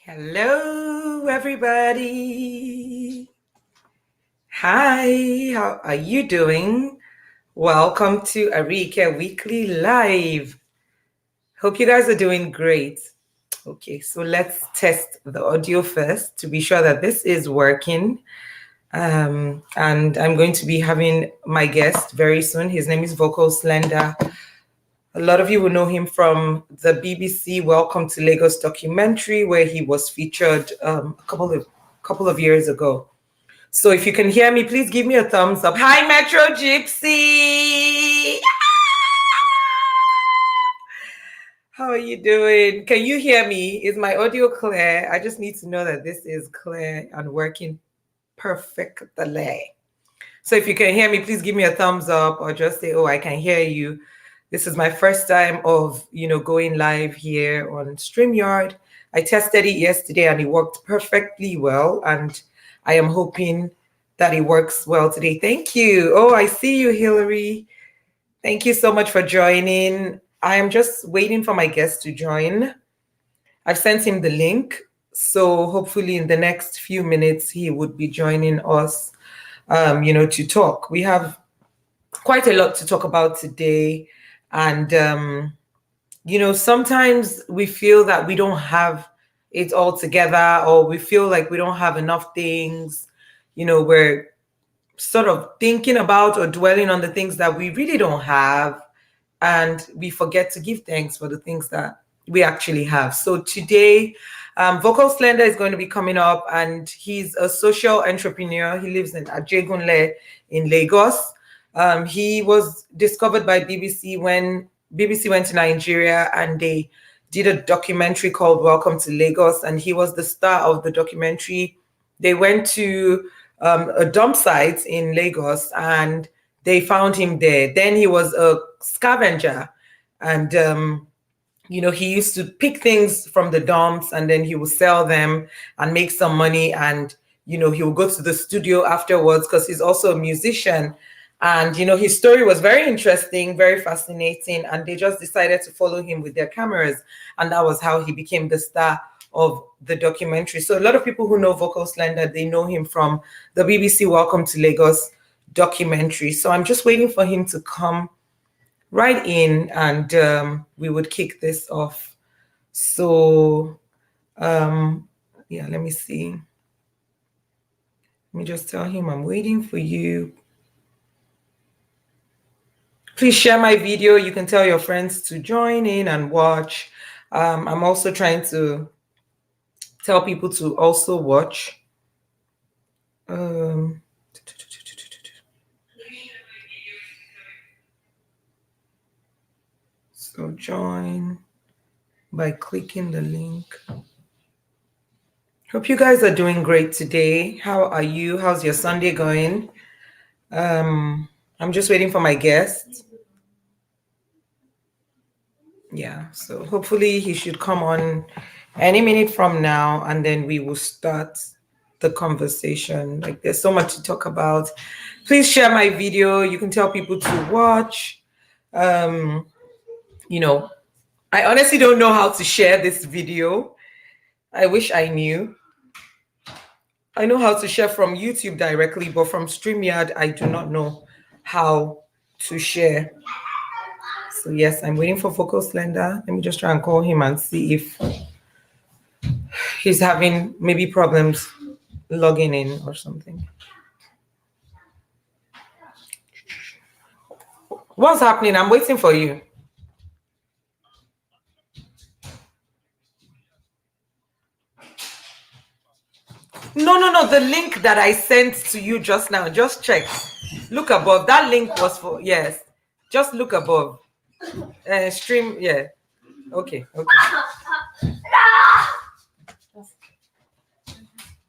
Hello, everybody. Hi, how are you doing? Welcome to Ariyike Weekly Live. Hope you guys are doing great. Okay, so let's test the audio first to be sure that this is working. And I'm going to be having my guest very soon. His name is Vocal Slender. A lot of you will know him from the BBC Welcome to Lagos documentary, where he was featured a couple of years ago. So if you can hear me, please give me a thumbs up. Hi, Metro Gypsy. How are you doing? Can you hear me? Is my audio clear? I just need to know that this is clear and working perfectly. So if you can hear me, please give me a thumbs up or just say, oh, I can hear you. This is my first time of, going live here on StreamYard. I tested it yesterday and it worked perfectly well. And I am hoping that it works well today. Thank you. Oh, I see you, Hillary. Thank you so much for joining. I am just waiting for my guest to join. I've sent him the link. So hopefully in the next few minutes, he would be joining us, to talk. We have quite a lot to talk about today. And, sometimes we feel that we don't have it all together, or we feel like we don't have enough things. We're sort of thinking about or dwelling on the things that we really don't have. And we forget to give thanks for the things that we actually have. So today, Vocal Slender is going to be coming up, and he's a social entrepreneur. He lives in Ajegunle in Lagos. He was discovered by BBC when BBC went to Nigeria and they did a documentary called Welcome to Lagos, and he was the star of the documentary. They went to a dump site in Lagos and they found him there. Then he was a scavenger, and he used to pick things from the dumps and then he would sell them and make some money. And he would go to the studio afterwards because he's also a musician. And his story was very interesting, very fascinating, and they just decided to follow him with their cameras, and that was how he became the star of the documentary. So a lot of people who know Vocal Slender, they know him from the BBC Welcome to Lagos documentary. So I'm just waiting for him to come right in, and we would kick this off. So yeah, let me see. Let me just tell him I'm waiting for you. Please share my video. You can tell your friends to join in and watch. I'm also trying to tell people to also watch. So join by clicking the link. Hope you guys are doing great today. How are you? How's your Sunday going? I'm just waiting for my guest. Yeah, so hopefully he should come on any minute from now, and then we will start the conversation. Like, there's so much to talk about. Please share my video. You can tell people to watch. I honestly don't know how to share this video. I wish I knew. I know how to share from YouTube directly, but from StreamYard, I do not know how to share. So yes, I'm waiting for Vocal Slender. Let me just try and call him and see if he's having maybe problems logging in or something. What's happening? I'm waiting for you. No. The link that I sent to you just now, just check. Look above. That link was for, yes. Just look above. Stream, yeah. Okay.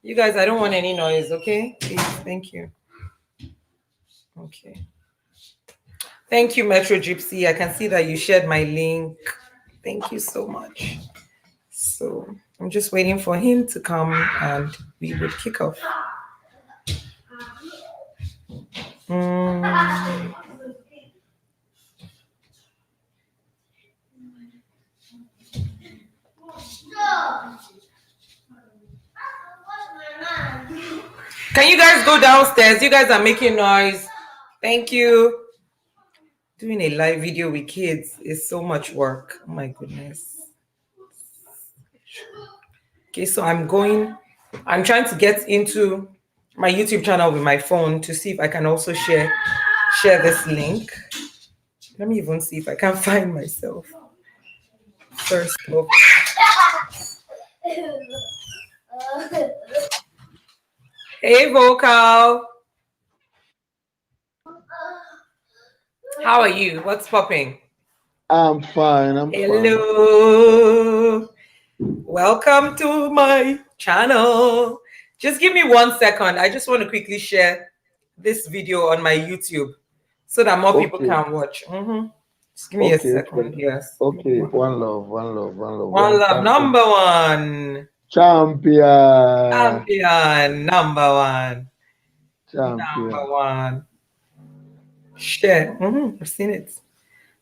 You guys, I don't want any noise, okay? Please, thank you. Okay. Thank you, Metro Gypsy. I can see that you shared my link. Thank you so much. So I'm just waiting for him to come and we would kick off. Can you guys go downstairs? You guys are making noise. Thank you. Doing a live video with kids is so much work. Oh my goodness. Okay, so I'm trying to get into my YouTube channel with my phone to see if I can also share this link. Let me even see if I can find myself. First off. Hey, Vocal. How are you? What's popping? I'm fine. I'm fine. Hello. Welcome to my channel. Just give me 1 second. I just want to quickly share this video on my YouTube so that more people Okay. can watch. Just give me a Okay. second. Yes. Okay. One love. One love. One love. One One love. champion. Number one. Champion. Champion. Number one. Number Champion. one. Share. I've seen it.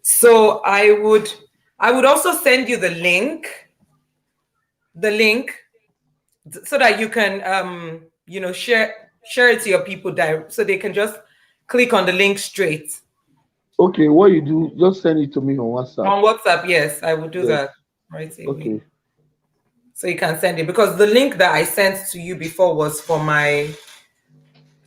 So I would also send you the link so that you can share it to your people direct so they can just click on the link straight Okay. What you do? Just send it to me on WhatsApp. on WhatsApp. Yes, I will do Yes. that right away. Okay. So you can send it because the link that I sent to you before was for my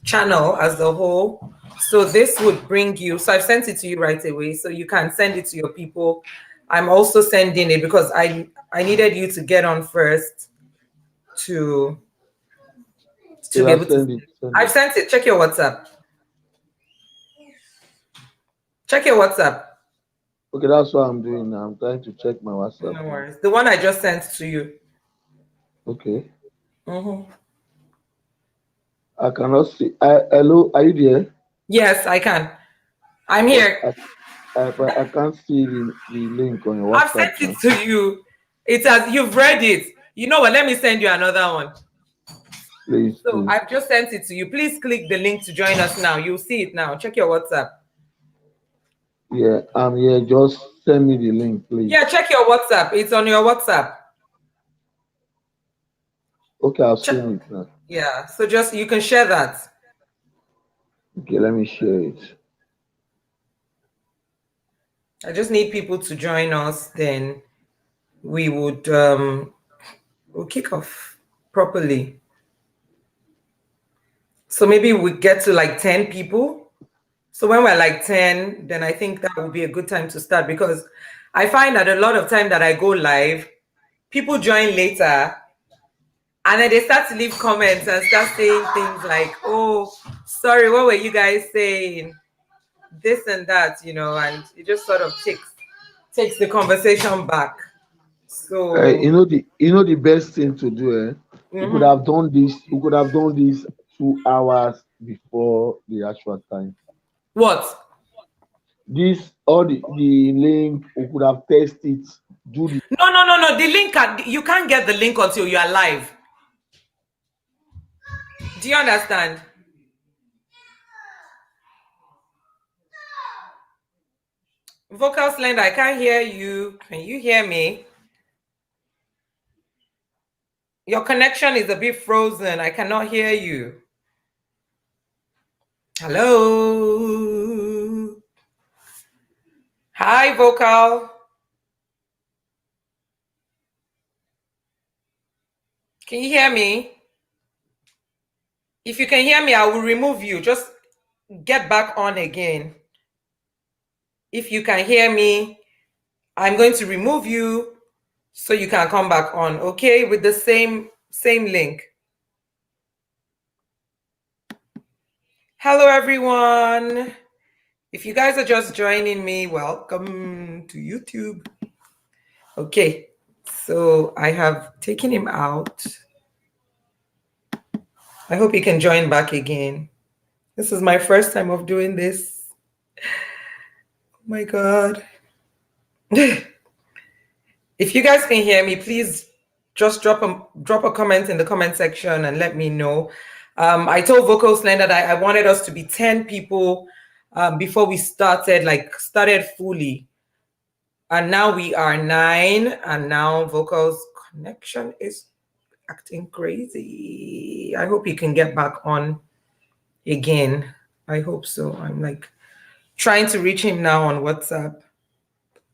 channel as a whole. So this would bring you. So I've sent it to you right away, so you can send it to your people. I'm also sending it because I needed you to get on first to be Yeah. able to. Send it. Send I've it. sent it. Check your WhatsApp. Check your WhatsApp. Okay. That's what I'm doing now. I'm trying to check my WhatsApp No now. worries. The one I just sent to you. Okay. Mm-hmm. I cannot see. Hello. Are you there? Yes, I can. I'm But here. I can't see the link on your I've WhatsApp sent it now. to you. It has. You've read it. You know what? Let me send you another one. Please, So please. I've just sent it to you. Please click the link to join us now. You'll see it now. Check your WhatsApp. Yeah. I'm here. Just send me the link, please. Yeah, check your WhatsApp. It's on your WhatsApp. Okay. I've Check. seen it now. Yeah. So just you can share that. Okay, let me share it. I just need people to join us. Then we would we'll kick off properly. So maybe we get to like 10 people. So when we're like 10, then I think that would be a good time to start because I find that a lot of time that I go live, people join later and then they start to leave comments and start saying things like, oh, sorry, what were you guys saying? This and that, and it just sort of takes the conversation back. So The best thing to do. We could mhm. have done this. We could have done this 2 hours before the actual time. What? This all the link. We could have tested it. Do the No. The link, you can't get the link until you are live. Do you understand? Vocal Slender, I can't hear you. Can you hear me? Your connection is a bit frozen. I cannot hear you. Hello. Hi, Vocal. Can you hear me? If you can hear me, I will remove you. Just get back on again. If you can hear me, I'm going to remove you so you can come back on, okay? With the same link. Hello, everyone. If you guys are just joining me, welcome to YouTube. Okay, so I have taken him out. I hope he can join back again. This is my first time of doing this. Oh my God. If you guys can hear me, please just drop a comment in the comment section and let me know. I told Vocal Slender that I wanted us to be 10 people before we started fully. And now we are 9, and now Vocal's connection is acting crazy. I hope he can get back on again. I hope so. I'm like trying to reach him now on WhatsApp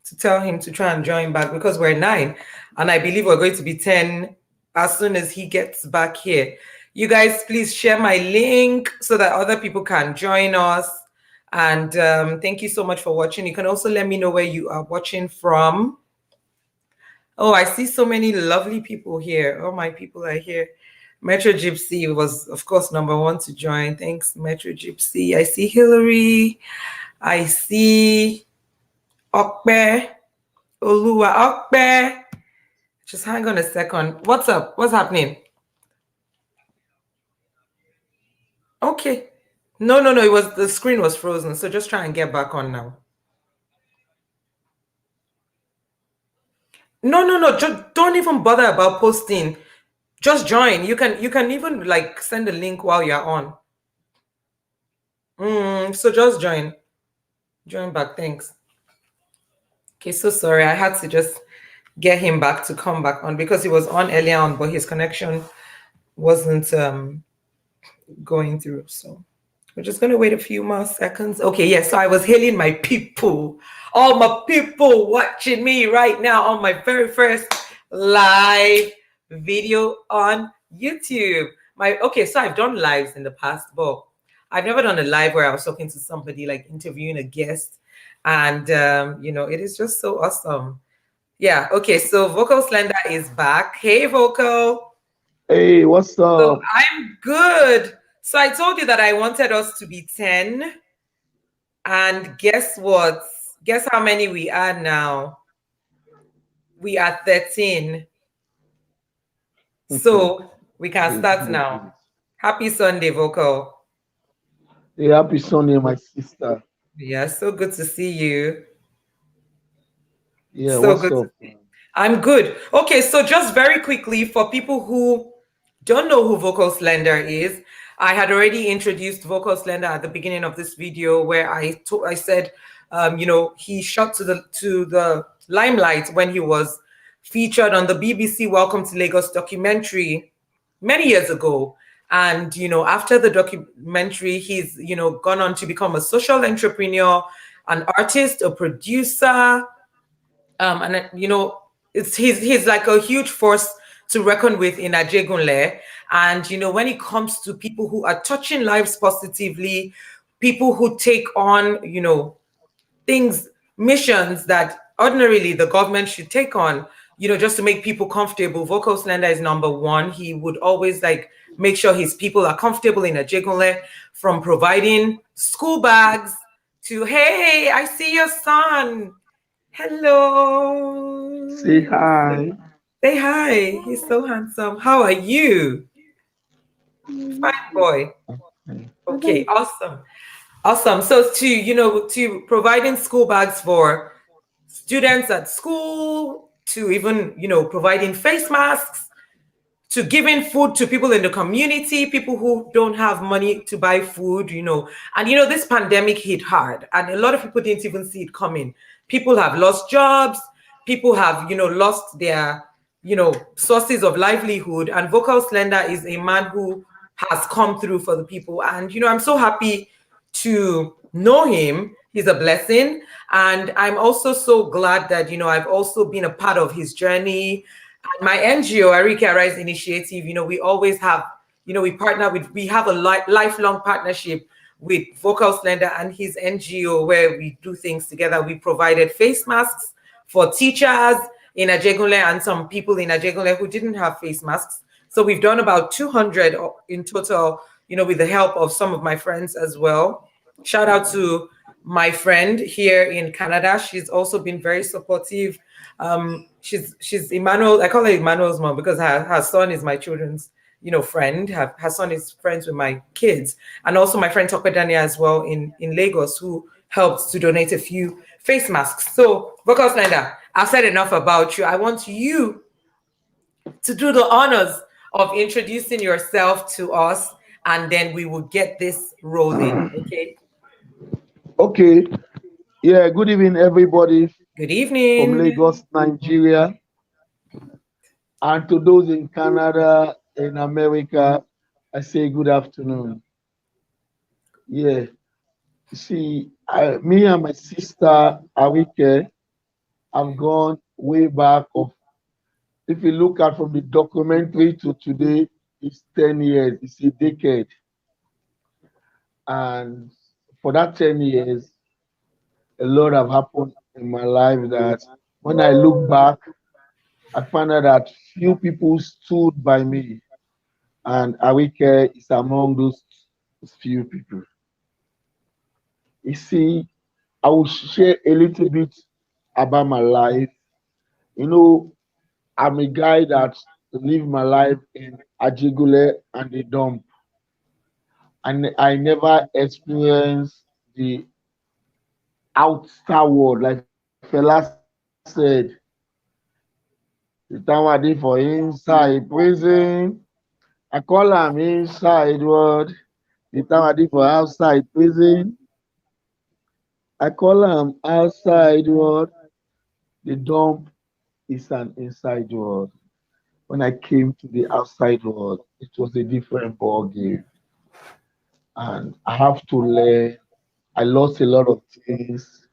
to tell him to try and join back because we're 9 and I believe we're going to be 10 as soon as he gets back here. You guys, please share my link so that other people can join us. And thank you so much for watching. You can also let me know where you are watching from. Oh, I see so many lovely people here. All my people are here. Metro Gypsy was, of course, #1 to join. Thanks, Metro Gypsy. I see Hillary. I see Okpe. Oluwa Okpe. Just hang on a second. What's up? What's happening? Okay. No, no, no. It was the screen was frozen. So just try and get back on now. No, no, no. Just don't even bother about posting. Just join. You can even like send a link while you're on. So just join. Join back. Thanks. Okay, so sorry. I had to just get him back to come back on because he was on earlier on, but his connection wasn't going through. So we're just gonna wait a few more seconds. Okay, yes. So I was hailing my people, all my people watching me right now on my very first live video on YouTube. So I've done lives in the past, but I've never done a live where I was talking to somebody, like interviewing a guest, and it is just so awesome. Yeah. Okay. So Vocal Slender is back. Hey, Vocal. Hey, what's So up? I'm good. So I told you that I wanted us to be 10. And guess what? Guess how many we are now? We are 13. So we can Praise start be to now. God. Happy Sunday, Vocal. Hey, happy Sunday, my sister. Yeah, so good to see you. Yeah, So what's good to up? see you. I'm good. Okay, so just very quickly for people who don't know who Vocal Slender is, I had already introduced Vocal Slender at the beginning of this video where I said, he shot to the limelight when he was featured on the BBC Welcome to Lagos documentary many years ago. And after the documentary, he's gone on to become a social entrepreneur, an artist, a producer, and he's like a huge force to reckon with in Ajegunle. And when it comes to people who are touching lives positively, people who take on things, missions that ordinarily the government should take on, just to make people comfortable, Vocal Slender is #1. He would always like make sure his people are comfortable in Ajegunle, from providing school bags to, hey, I see your son. Say Hello. hi. Say hi. He's so handsome. How are you? Fine boy. Okay, awesome. Awesome. So to providing school bags for students at school, to even, providing face masks, to giving food to people in the community, people who don't have money to buy food, And this pandemic hit hard, and a lot of people didn't even see it coming. People have lost jobs, people have, lost their, sources of livelihood. And Vocal Slender is a man who has come through for the people. And, I'm so happy to know him. He's a blessing. And I'm also so glad that, I've also been a part of his journey. And my NGO, Ariyike Rise Initiative, we always have, we have a lifelong partnership with Vocal Slender and his NGO, where we do things together. We provided face masks for teachers in Ajegunle and some people in Ajegunle who didn't have face masks. So we've done about 200 in total, with the help of some of my friends as well. Shout out to my friend here in Canada. She's also been very supportive. She's Emmanuel. I call her Emmanuel's mom because her son is my children's, friend. Her son is friends with my kids, and also my friend Tokwedania as well in Lagos, who helped to donate a few face masks. So, Vocal Slender, I've said enough about you. I want you to do the honors of introducing yourself to us, and then we will get this rolling. Okay. Okay. Yeah, good evening, everybody Good from evening. Lagos, Nigeria, and to those in Canada, in America, I say good afternoon. Yeah, you see, me and my sister Ariyike have gone way back. Of if you look at from the documentary to today, it's 10 years. It's a decade, and for that 10 years, a lot have happened in my life. That when I look back, I find out that few people stood by me, and Ariyike is among those few people. You see, I will share a little bit about my life. You know, I'm a guy that live my life in Ajigule and the dump, and I never experienced the outside world. Like Fela said, the time I did for inside prison, I call am inside world. The time I did for outside prison, I call am outside world. The dump is an inside world. When I came to the outside world, it was a different ball game, and I have to learn. I lost a lot of things,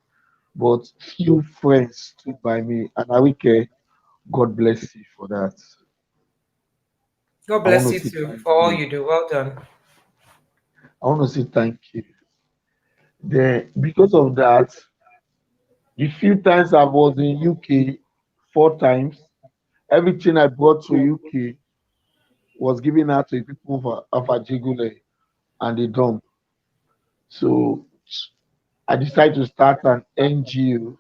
but few friends stood by me, and Arike, God bless you for that. God I want bless to you say too thank for all you. you do. Well done. I want to say thank you. Then, because of that, the few times I was in UK, 4 times, everything I brought to UK was given out to the people of Ajigule and the dump. So I decided to start an NGO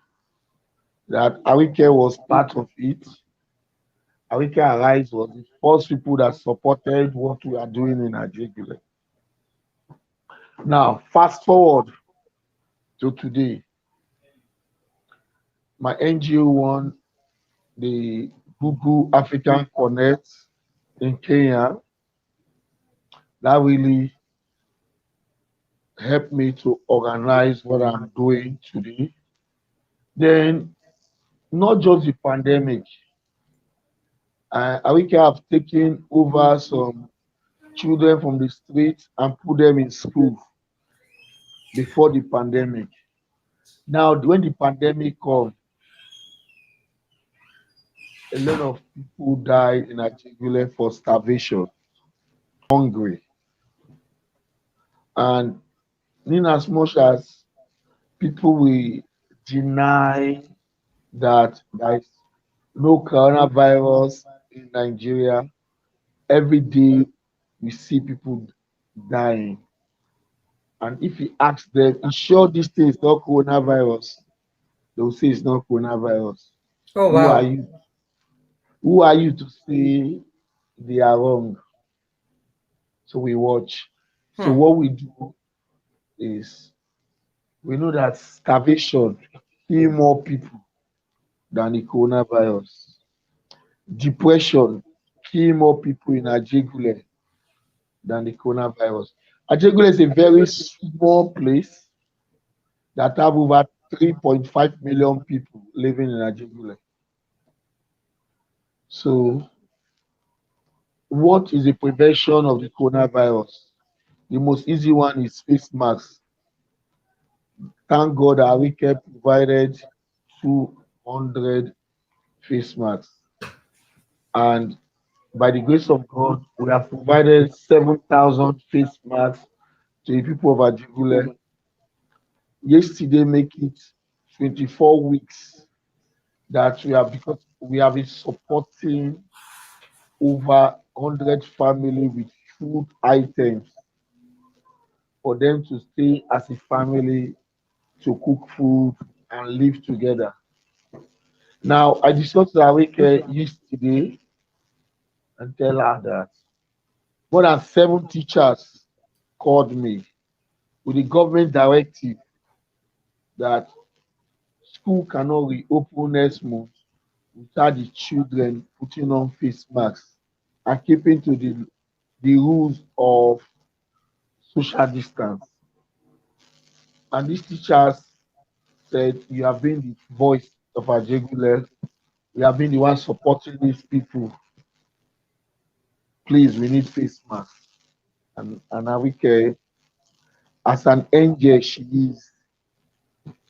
that Arike was part of it. Arike Arise was the first people that supported what we are doing in Ajigule. Now, fast forward to today, my NGO won the Google African Connect in Kenya. That really helped me to organize what I'm doing today. Then, not just the pandemic, Arike have taken over some children from the streets and put them in school before the pandemic. Now, when the pandemic come, a lot of people died in Nigeria for starvation, hungry, and in as much as people will deny that there is no coronavirus in Nigeria, every day we see people dying. And if you ask them, "You sure this thing is not coronavirus?" They will say it's not coronavirus. Oh Who are wow. you? Who are you to say they are wrong? So we watch. So Hmm. what we do is we know that starvation kill more people than the coronavirus. Depression kill more people in Ajegule than the coronavirus. Ajegule is a very small place that have over 3.5 million people living in Ajegule. So what is the prevention of the coronavirus? The most easy one is face masks. Thank God Arike provided 200 face masks. And by the grace of God, we have provided 7,000 face masks to the people of Ajigule. Yesterday make it 24 weeks that we have, because we have been supporting over 100 family with food items for them to stay as a family, to cook food and live together. Now, I discussed with Aweke yesterday and tell her that more than 7 teachers called me with the government directive that school cannot reopen next month without the children putting on face masks and keeping to the rules of social distance. And these teachers said, "You have been the voice of our Jegule. We have been the ones supporting these people. Please, we need face masks." And Ariyike, as an angel she is,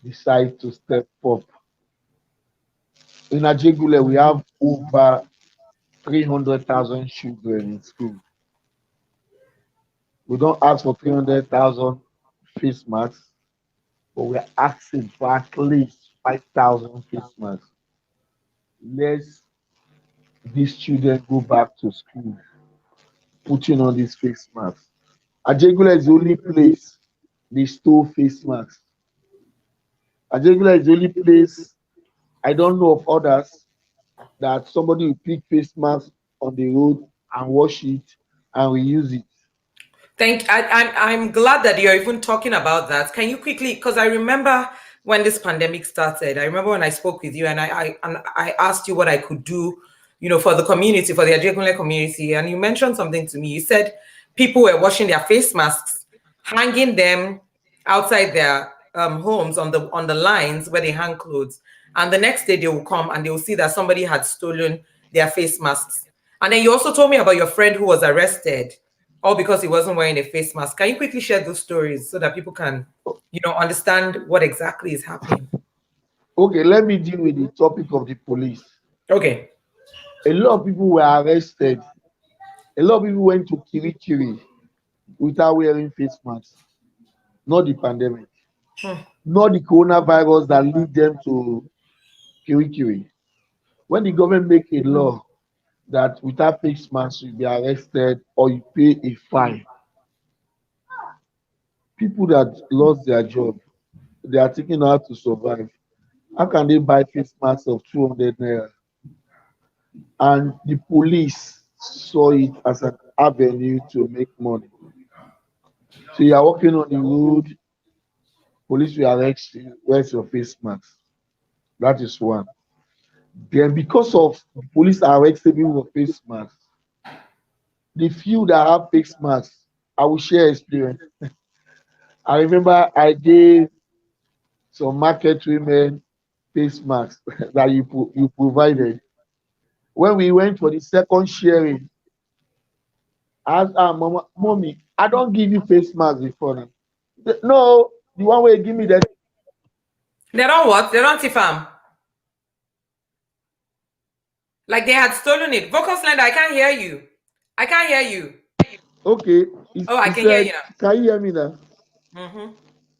decides to step up. In Ajegule, we have over 300,000 children in school. We don't ask for 300,000 face masks, but we're asking for at least 5,000 face masks. Let these children go back to school putting on these face masks. Ajegula is the only place they store face masks. Ajegula is the only place I don't know of others that somebody will pick face masks on the road and wash it and reuse it. I'm glad that you're even talking about that. Can you quickly, because I remember when this pandemic started, I remember when I spoke with you and I asked you what I could do, for the community, for the Ajegunle community, and you mentioned something to me. You said people were washing their face masks, hanging them outside their homes on the lines where they hang clothes, and the next day they will come and they will see that somebody had stolen their face masks. And then you also told me about your friend who was arrested all because he wasn't wearing a face mask. Can you quickly share those stories so that people can, understand what exactly is happening? Okay, let me deal with the topic of the police. Okay. A lot of people were arrested. A lot of people went to Kirikiri without wearing face masks. Not the pandemic, Hmm. not the coronavirus that lead them to Kirikiri. When the government make a law that without face mask you be arrested or you pay a fine, people that lost their job, they are thinking how to survive. How can they buy face masks of 200 naira? And the police saw it as an avenue to make money. So you are walking on the road, police will arrest you. Where's your face mask? That is one. Then because of the police are arresting people with face masks, the few that have face masks, I will share experience. I remember I gave some market women face masks that you provided. When we went for the second sharing, I asked her, Mama, mommy, I don't give you face mask before now. No, the one way you give me that. They don't what? They don't tifam. Like they had stolen it. Vocal Slender, I can't hear you. I can't hear you. Okay, Oh, I he can hear said, you can you hear me now? now.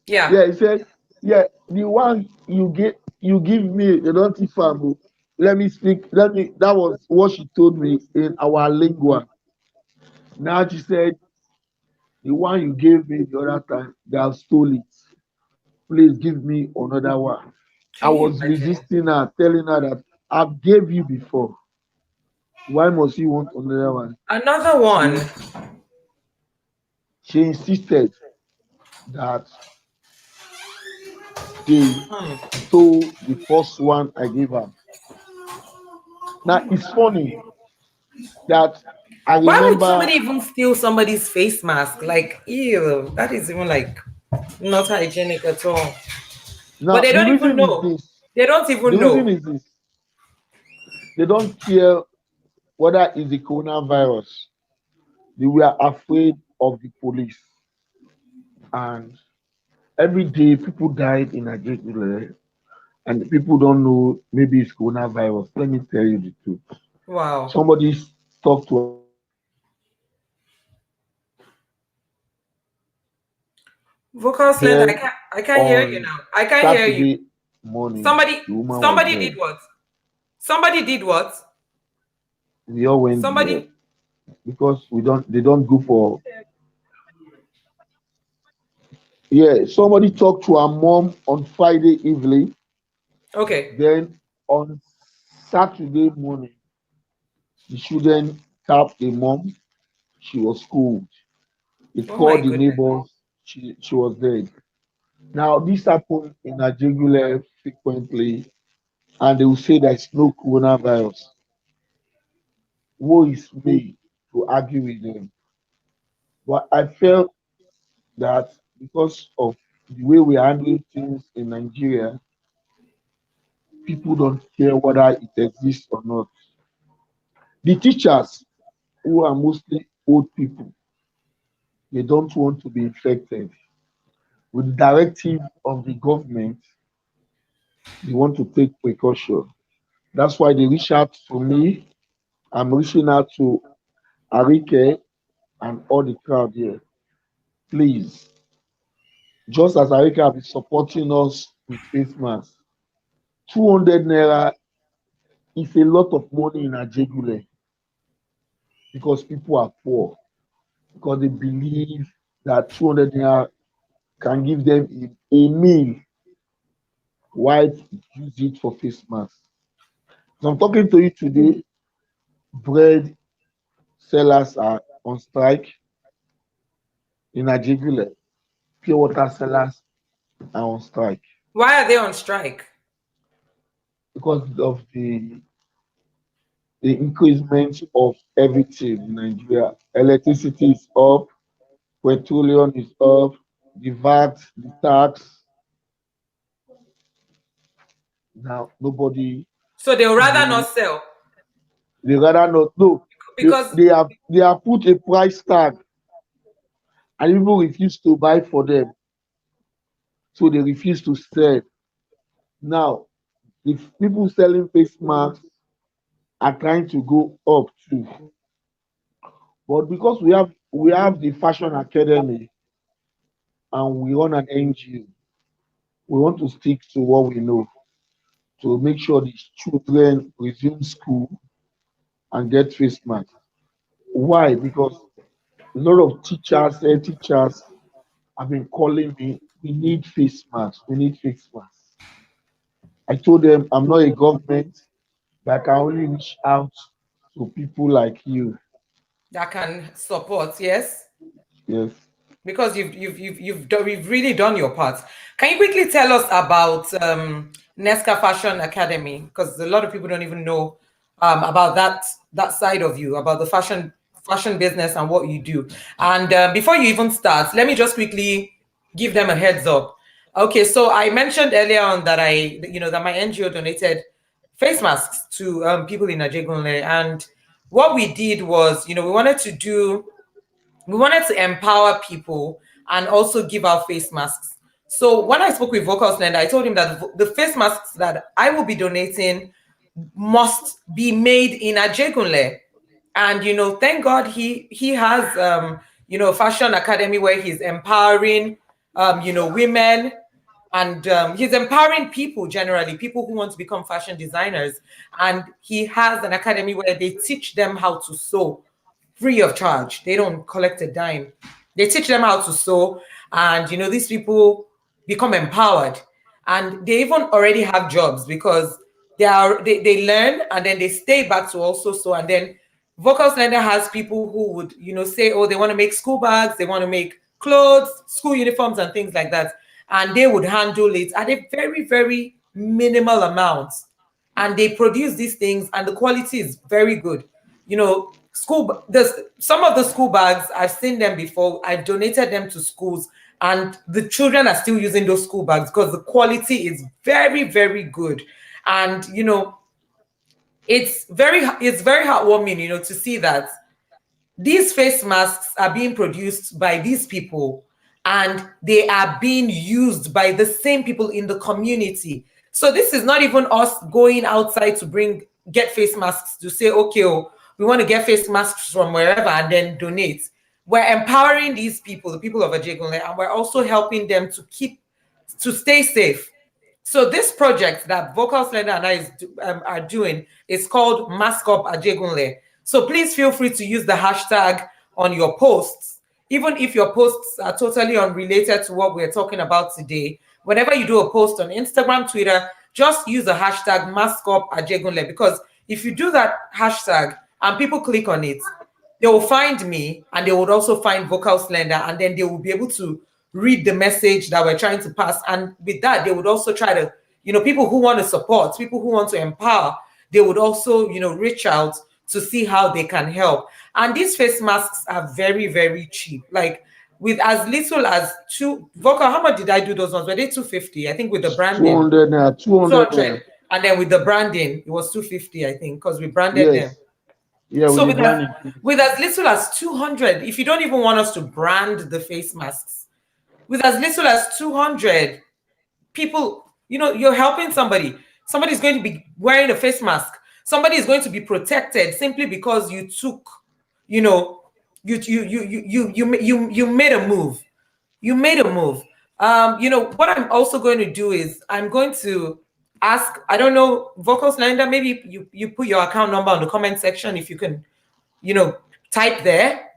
Yeah. Yeah, he said, yeah, the one you give me, the dirty farm. Oh. Let me speak. That was what she told me in our lingua. Now she said, the one you gave me the other time, they have stole it. Please give me another one. I Can you was imagine? resisting her, telling her that I gave you before. Why must you want another one? Another one. She she insisted that they Hmm. stole the first one I gave her. Now it's funny that I Why would remember. somebody even steal somebody's face mask? Like, ew, that is even like not hygienic at all. But Now they the don't even reason is know. this. They don't The even reason know. is this. They don't care whether it's the coronavirus. They were afraid of the police, and every day people died in Nigeria, and people don't know maybe it's coronavirus. Let me tell you the truth. Wow. Somebody talked to a mom Vocal Slender, then I can't hear you on now. I can't hear you. Saturday morning. Somebody The woman was somebody did dead. what? Somebody did what? We all went there Somebody because we don't. They don't go for. Yeah, somebody talked to her mom on Friday evening. okay. Then on Saturday morning, the children tapped the mom. She was schooled. They Oh my called the goodness. neighbors. She was dead. Now this happened in Nigeria frequently, and they will say there's no coronavirus. Woe is me to argue with them. But I felt that because of the way we are handling things in Nigeria, people don't care whether it exists or not. The teachers, who are mostly old people, They don't want to be infected. With the directive of the government, they want to take precaution. That's why they reach out to me. I'm reaching out to Arike and all the crowd here. Please, just as Arike have been supporting us with face masks, 200 naira is a lot of money in Ajegule because people are poor, because they believe that 200 naira can give them a meal. Why use it for face masks? So I'm talking to you today. Bread sellers are on strike in Ajegule. Pure water sellers are on strike Why are they on strike? because of the increasement of everything in Nigeria. Electricity is up, petroleum is up, the VAT, the tax. Now nobody So they'll is rather willing. not sell They rather not. No, because they have put a price tag, and people refuse to buy for them, so they refuse to sell. Now, the people selling face masks are trying to go up too, but because we have the fashion academy and we run an NGO, we want to stick to what we know to make sure the children resume school and get face masks. Why? Because a lot of teachers have been calling me. We need face masks. We need face masks. I told them I'm not a government, but I can only reach out to people like you. that can support, yes? Yes. Because you've really done your part. Can you quickly tell us about Nesca Fashion Academy? Because a lot of people don't even know about that side of you, about the fashion business and what you do. And before you even start, let me just quickly give them a heads up. Okay, so I mentioned earlier on that that my NGO donated face masks to people in Ajegunle, and what we did was, we wanted to empower people and also give out face masks. So when I spoke with Vocal Slender, I told him that the face masks that I will be donating must be made in Ajegunle. And thank God he has fashion academy where he's empowering women, and he's empowering people generally, people who want to become fashion designers. And he has an academy where they teach them how to sew free of charge. They don't collect a dime. They teach them how to sew, and these people become empowered, and they even already have jobs because they learn and then they stay back to also sew. And then Vocal Slender has people who would say, oh, they want to make school bags, they want to make clothes, school uniforms, and things like that, and they would handle it at a very, very minimal amount, and they produce these things and the quality is very good. There's some of the school bags, I've seen them before, I've donated them to schools, and the children are still using those school bags because the quality is very, very good. And it's very heartwarming to see that these face masks are being produced by these people, and they are being used by the same people in the community. So this is not even us going outside to get face masks to say, okay, oh, we want to get face masks from wherever and then donate. We're empowering these people, the people of Ajegunle, and we're also helping them to stay safe. So this project that Vocal Slender and are doing is called Mask Up Ajegunle. So please feel free to use the hashtag on your posts, even if your posts are totally unrelated to what we're talking about today. Whenever you do a post on Instagram, Twitter, just use the hashtag Mask Up Ajegunle, because if you do that hashtag and people click on it, they will find me and they would also find Vocal Slender, and then they will be able to read the message that we're trying to pass. And with that, they would also try to, people who want to support, people who want to empower, they would also, reach out to see how they can help. And these face masks are very, very cheap. Like with as little as Vocal, how much did I do those ones? Were they 250? I think with the branding. 200 naira, 200 naira. 200. And then with the branding, it was 250, I think, because we branded them. Yes. Yeah, with So the branding. with as little as 200, if you don't even want us to brand the face masks, with as little as 200 people, you're helping somebody. Somebody's going to be wearing a face mask. Somebody is going to be protected simply because you took, you know, you made a move. You made a move. What I'm also going to do is I'm going to ask, I don't know, Vocal Slender, maybe you put your account number on the comment section if you can, you know, type there.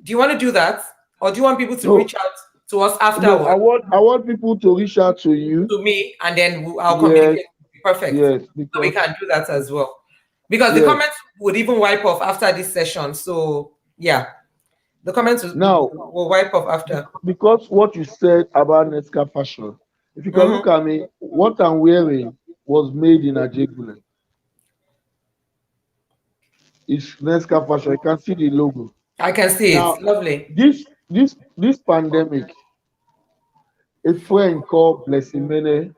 Do you want to do that? Or do you want people to No, reach out to us no, afterwards? I want people to reach out to you. To me, and then I'll Yes, communicate. Perfect. yes, So we because can do that as well. Because the yes. comments would even wipe off after this session. So yeah, the comments Now, will wipe off after. because what you said about Nesca fashion, if you can Mhm. look at me, what I'm wearing was made in Ajegule. It's Nesca fashion. You can see the logo. I can see it. Now, Lovely. this pandemic, a friend called Blessimene,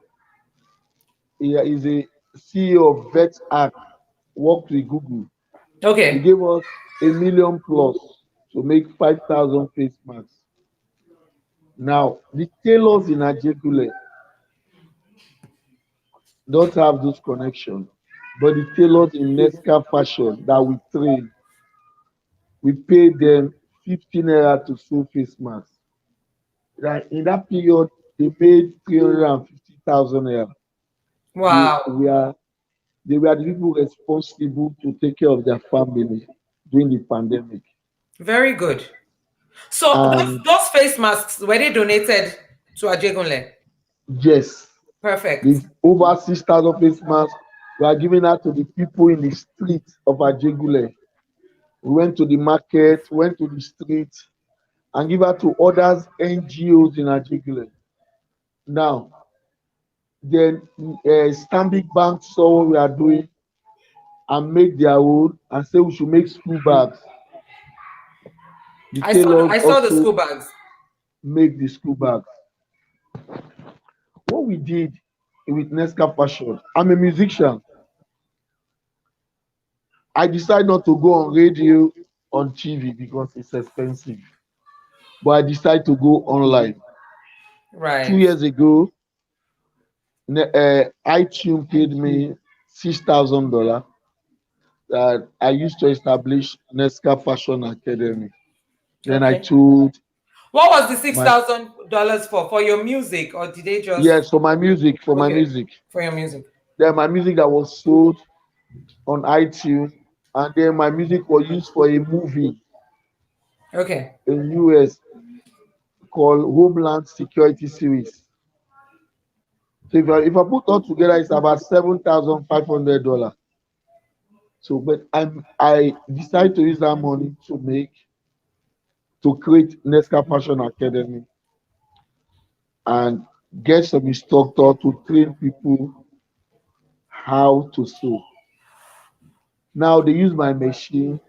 he is a CEO of Vet Act, worked with Google. He Okay. gave us 1 million plus to make 5,000 face masks. Now, the tailors in Ajegule don't have those connections, but the tailors in Nesca fashion that we train, we pay them 15 naira to sew face masks. That in that period, they made 350,000 naira. They Wow. were they were the people responsible to take care of their family during the pandemic. Very good. So And those face masks were they donated to Ajegunle? yes, Perfect. the over 6,000 face masks were given out to the people in the street of Ajegule. We went to the market, went to the street, and give out to others NGOs in Ajegule. Now, then Stanbic Bank saw what we are doing and make their own and say we should make school bags. The tailors I saw the also school bags. make the school bags. What we did with Nesca Fashion, I'm a musician. I decided not to go on radio, on TV because it's expensive. But I decided to go online. Two Right. years ago, iTunes paid me $6,000 that I used to establish Nesca Fashion Academy. Then I Okay. told What was the six my thousand dollars for? For your music, or did they just yes for my music, for my okay music. for your music? Then my music that was sold on iTunes, and then my music was used for a movie Okay. in US called Homeland Security Series. So if I put all together, it's about $7,500. So, but I decided to use that money to create Nesca Fashion Academy and get some instructor to train people how to sew. Now they use my machine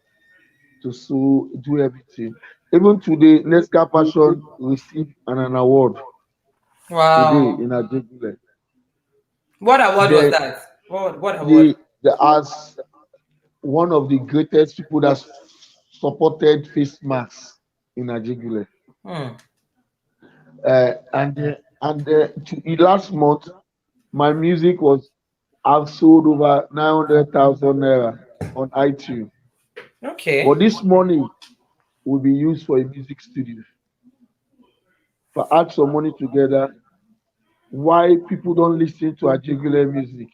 to sew, do everything. Even today, Nesca Fashion received an award today Wow. in Ajegule. What award was Then that? What award? the as one of the greatest people that supported face masks in Ajegule. Hmm. Last month, my music was I've sold over 900,000 naira on iTunes. But Okay. this money will be used for a music studio. If I add some money together, why people don't listen to Ajegule music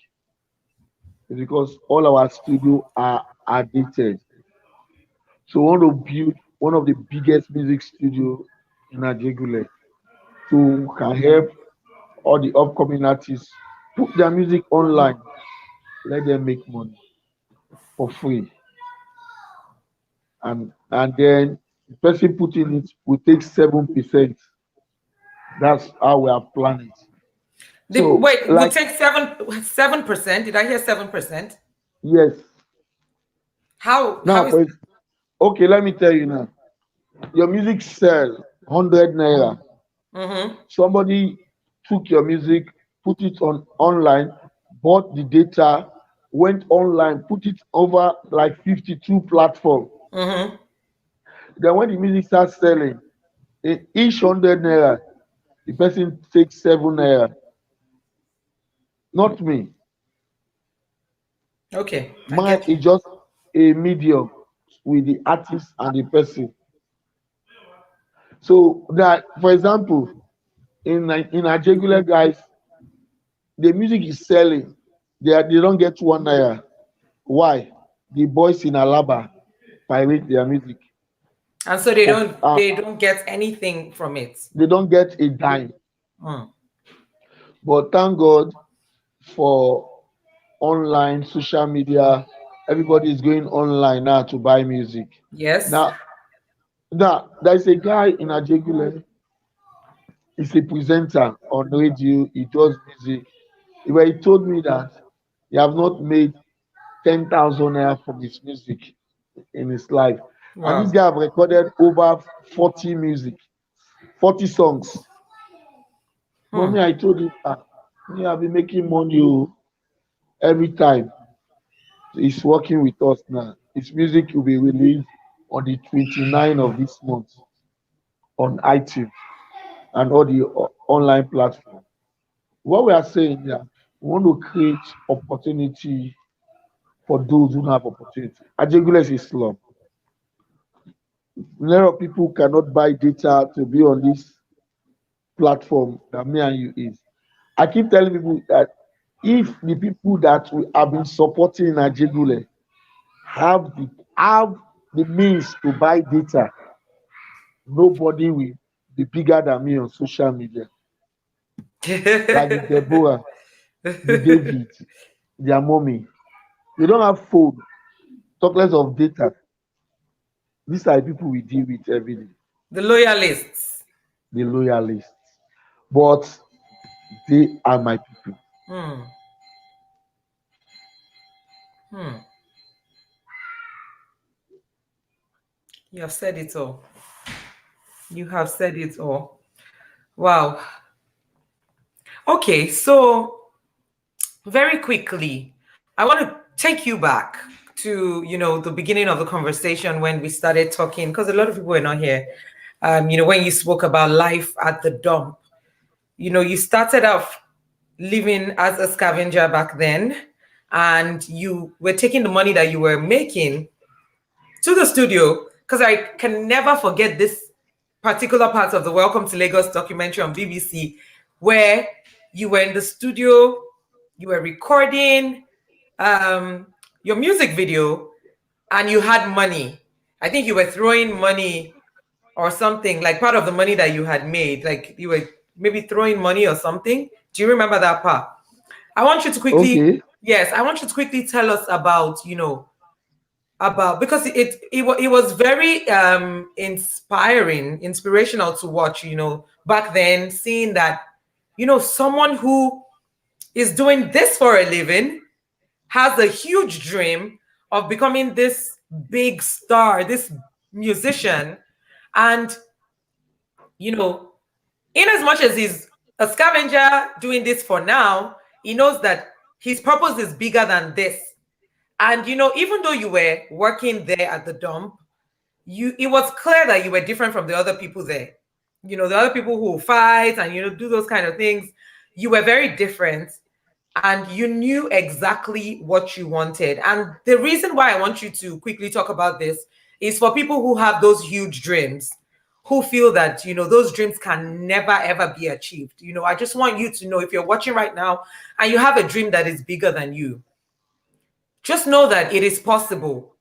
is because all our studio are dated. So we want to build one of the biggest music studio in Ajegule to can help all the upcoming artists put their music online, let them make money for free. And then the person putting it will take 7%. That's how we are planning. So Wait, would like take 7%. Did I hear 7%? yes. How Now is for okay, let me tell you now. Your music sell 100 naira. mm-hmm. Somebody took your music, put it on online, bought the data, went online, put it over like 52 platforms. Mm-hmm. Then when the music starts selling, each 100 naira, the person takes 7 naira. Not me. Okay, I Mine get is you. just a medium with the artist and the person. So that, for example, in Ajegule guys, the music is selling. They don't get 1 naira. Why? The boys in Alaba pirate their music. And so they Of don't get anything from it. they don't get a dime. Mm. But thank God for online social media. Everybody is going online now to buy music. Yes. Now, there's a guy in Ajegule. He's a presenter on radio. He does music. But he told me that he have not made 10,000 naira from his music in his life. And this Wow. guy have recorded over 40 music, 40 songs. But Hmm. me, I told him, me, I've been making money every time. He's working with us now. His music will be released on the 29th of this month on iTunes and all the online platforms. What we are saying here, we want to create opportunity for those who don't have opportunity. Ajegule is Islam. A lot of people cannot buy data to be on this platform that me and you is. I keep telling people that if the people that we have been supporting in Ajegule have the means to buy data, nobody will be bigger than me on social media. Like the Deborah, the David, their mommy. They don't have phone, talk less of data. These are the people we deal with every day, The loyalists. the loyalists. But they are my people. Hmm. Hmm. You have said it all. You have said it all. Wow. Okay, so very quickly, I want to take you back to, the beginning of the conversation when we started talking, because a lot of people were not here. When you spoke about life at the dump, you started off living as a scavenger back then, and you were taking the money that you were making to the studio, because I can never forget this particular part of the Welcome to Lagos documentary on BBC, where you were in the studio, you were recording um, your music video, and you had money. I think you were throwing money or something, like part of the money that you had made, like you were maybe throwing money or something. Do you remember that part? I want you to quickly, Okay, yes, I want you to quickly tell us about, because it was very inspirational to watch, back then, seeing that, someone who is doing this for a living has a huge dream of becoming this big star, this musician. And, you know, in as much as he's a scavenger doing this for now, he knows that his purpose is bigger than this. And, even though you were working there at the dump, it was clear that you were different from the other people there. The other people who fight and, do those kind of things, you were very different, and you knew exactly what you wanted. And the reason why I want you to quickly talk about this is for people who have those huge dreams, who feel that, those dreams can never ever be achieved. I just want you to know, if you're watching right now and you have a dream that is bigger than you, just know that it is possible.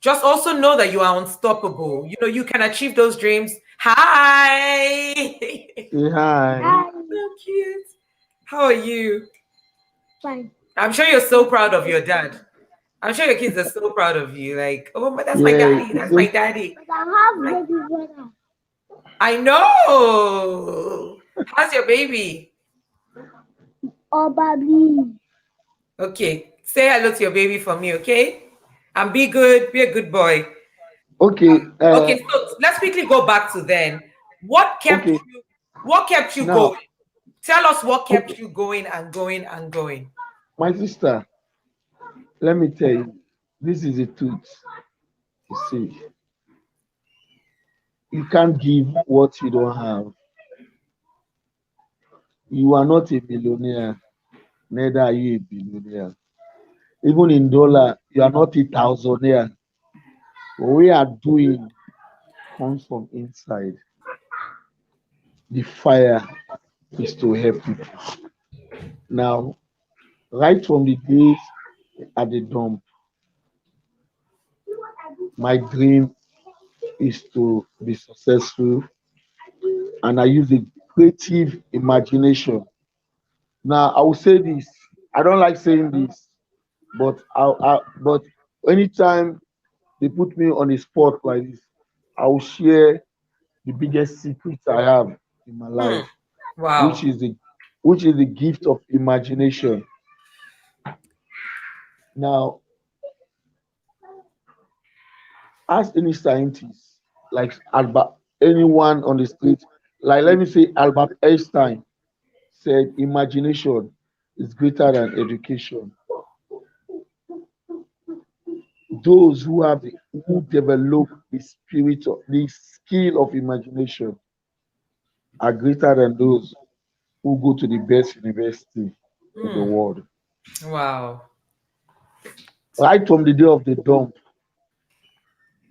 Just also know that you are unstoppable. You can achieve those dreams. Hi. say hi. Hi. So cute. How are you? Fine. I'm sure you're so proud of your dad. I'm sure your kids are so proud of you. Like, oh, but that's my Yeah, daddy. it's That's my so daddy. But I have Like, baby brother. I know. How's your baby? Oh, baby. Okay. Say hello to your baby for me, okay? And be good. Be a good boy. okay. Okay, so let's quickly go back to then. What kept Okay. you what kept you Now, going? Tell us what kept okay, you going and going and going. my sister, Let me tell you, this is the truth. You see, you can't give what you don't have. You are not a millionaire, neither are you a billionaire. Even in dollar, you are not a thousandaire. What we are doing comes from inside. The fire is to help people. Now, right from the days at the dump, my dream is to be successful, and I use a creative imagination. Now, I will say this. I don't like saying this, but but anytime they put me on a spot like this, I will share the biggest secret I have in my Hmm. life, which Wow. is the which is the gift of imagination. Now, ask any scientist, like Albert, anyone on the street, like let me say Albert Einstein said, imagination is greater than education. Those who develop the spirit of the skill of imagination are greater than those who go to the best university in the Hmm. world. Wow. Right from the day of the dump,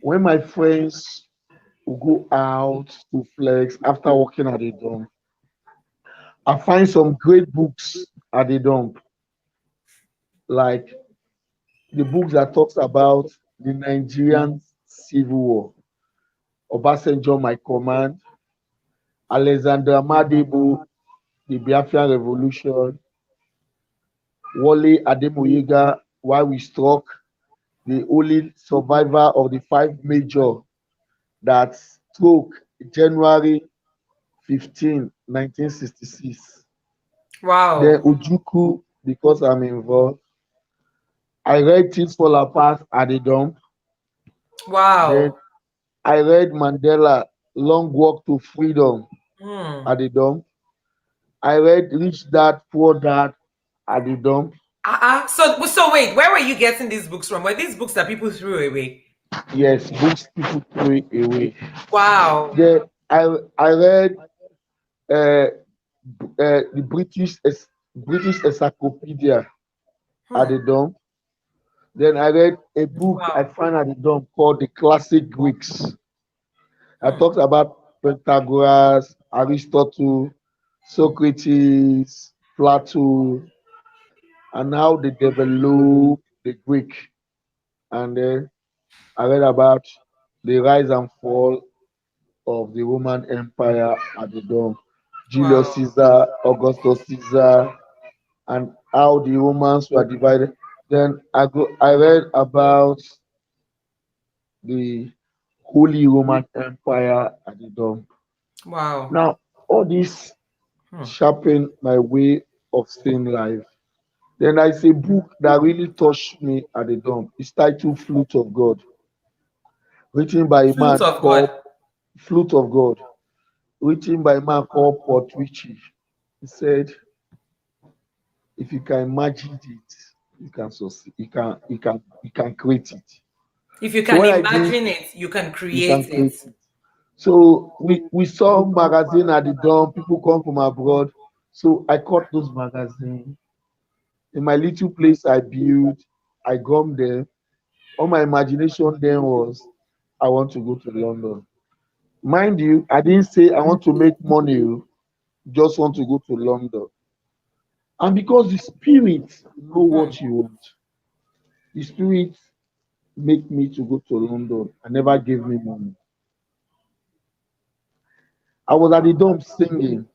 when my friends will go out to flex after working at the dump, I find some great books at the dump, like the books that talks about the Nigerian Civil War, Obasanjo, My Command, Alexander Madebo, the Biafran Revolution, Wale Ademoyega, Why We Struck, the only survivor of the five major that struck January 15, 1966. Then Wow. Ojuku, because I'm involved. I read Things Fall Apart at the dump. Then Wow. I read Mandela, Long Walk to Freedom Hmm. at the dump. I read Rich Dad, Poor Dad at the dump. So wait, where were you getting these books from? Were these books that people threw away? Yes, books people throw away. Wow. Then I read uh, the British Encyclopedia at Hmm. the dump. Then I read a book I Wow. found at the dump called The Classic Greeks. I Hmm. talked about Pythagoras, Aristotle, Socrates, Plato, and how they developed the Greek. And then I read about the rise and fall of the Roman Empire at the dawn. Julius Wow. Caesar, Augustus Caesar, and how the Romans were divided. Then I read about the Holy Roman Empire at the dawn. Wow. Now, all this Hmm. sharpened my way of seeing life. Then there's a book that really touched me at the dawn. It's titled Flute of God, written by a Flute man of called God. Flute of God, written by a man called Port Ritchie. He said, if you can imagine it, you can succeed. You can create it. If you So can what I did, imagine it, you can you can create it. create it. So we saw magazine at the dawn. People come from abroad. So I caught those magazines in my little place I built. I gone there. All my imagination then was, I want to go to London. Mind you, I didn't say I want to make money. Just want to go to London. And because the spirit know Hmm. what you want, the spirit make me to go to London and never gave me money. I was at the dome singing.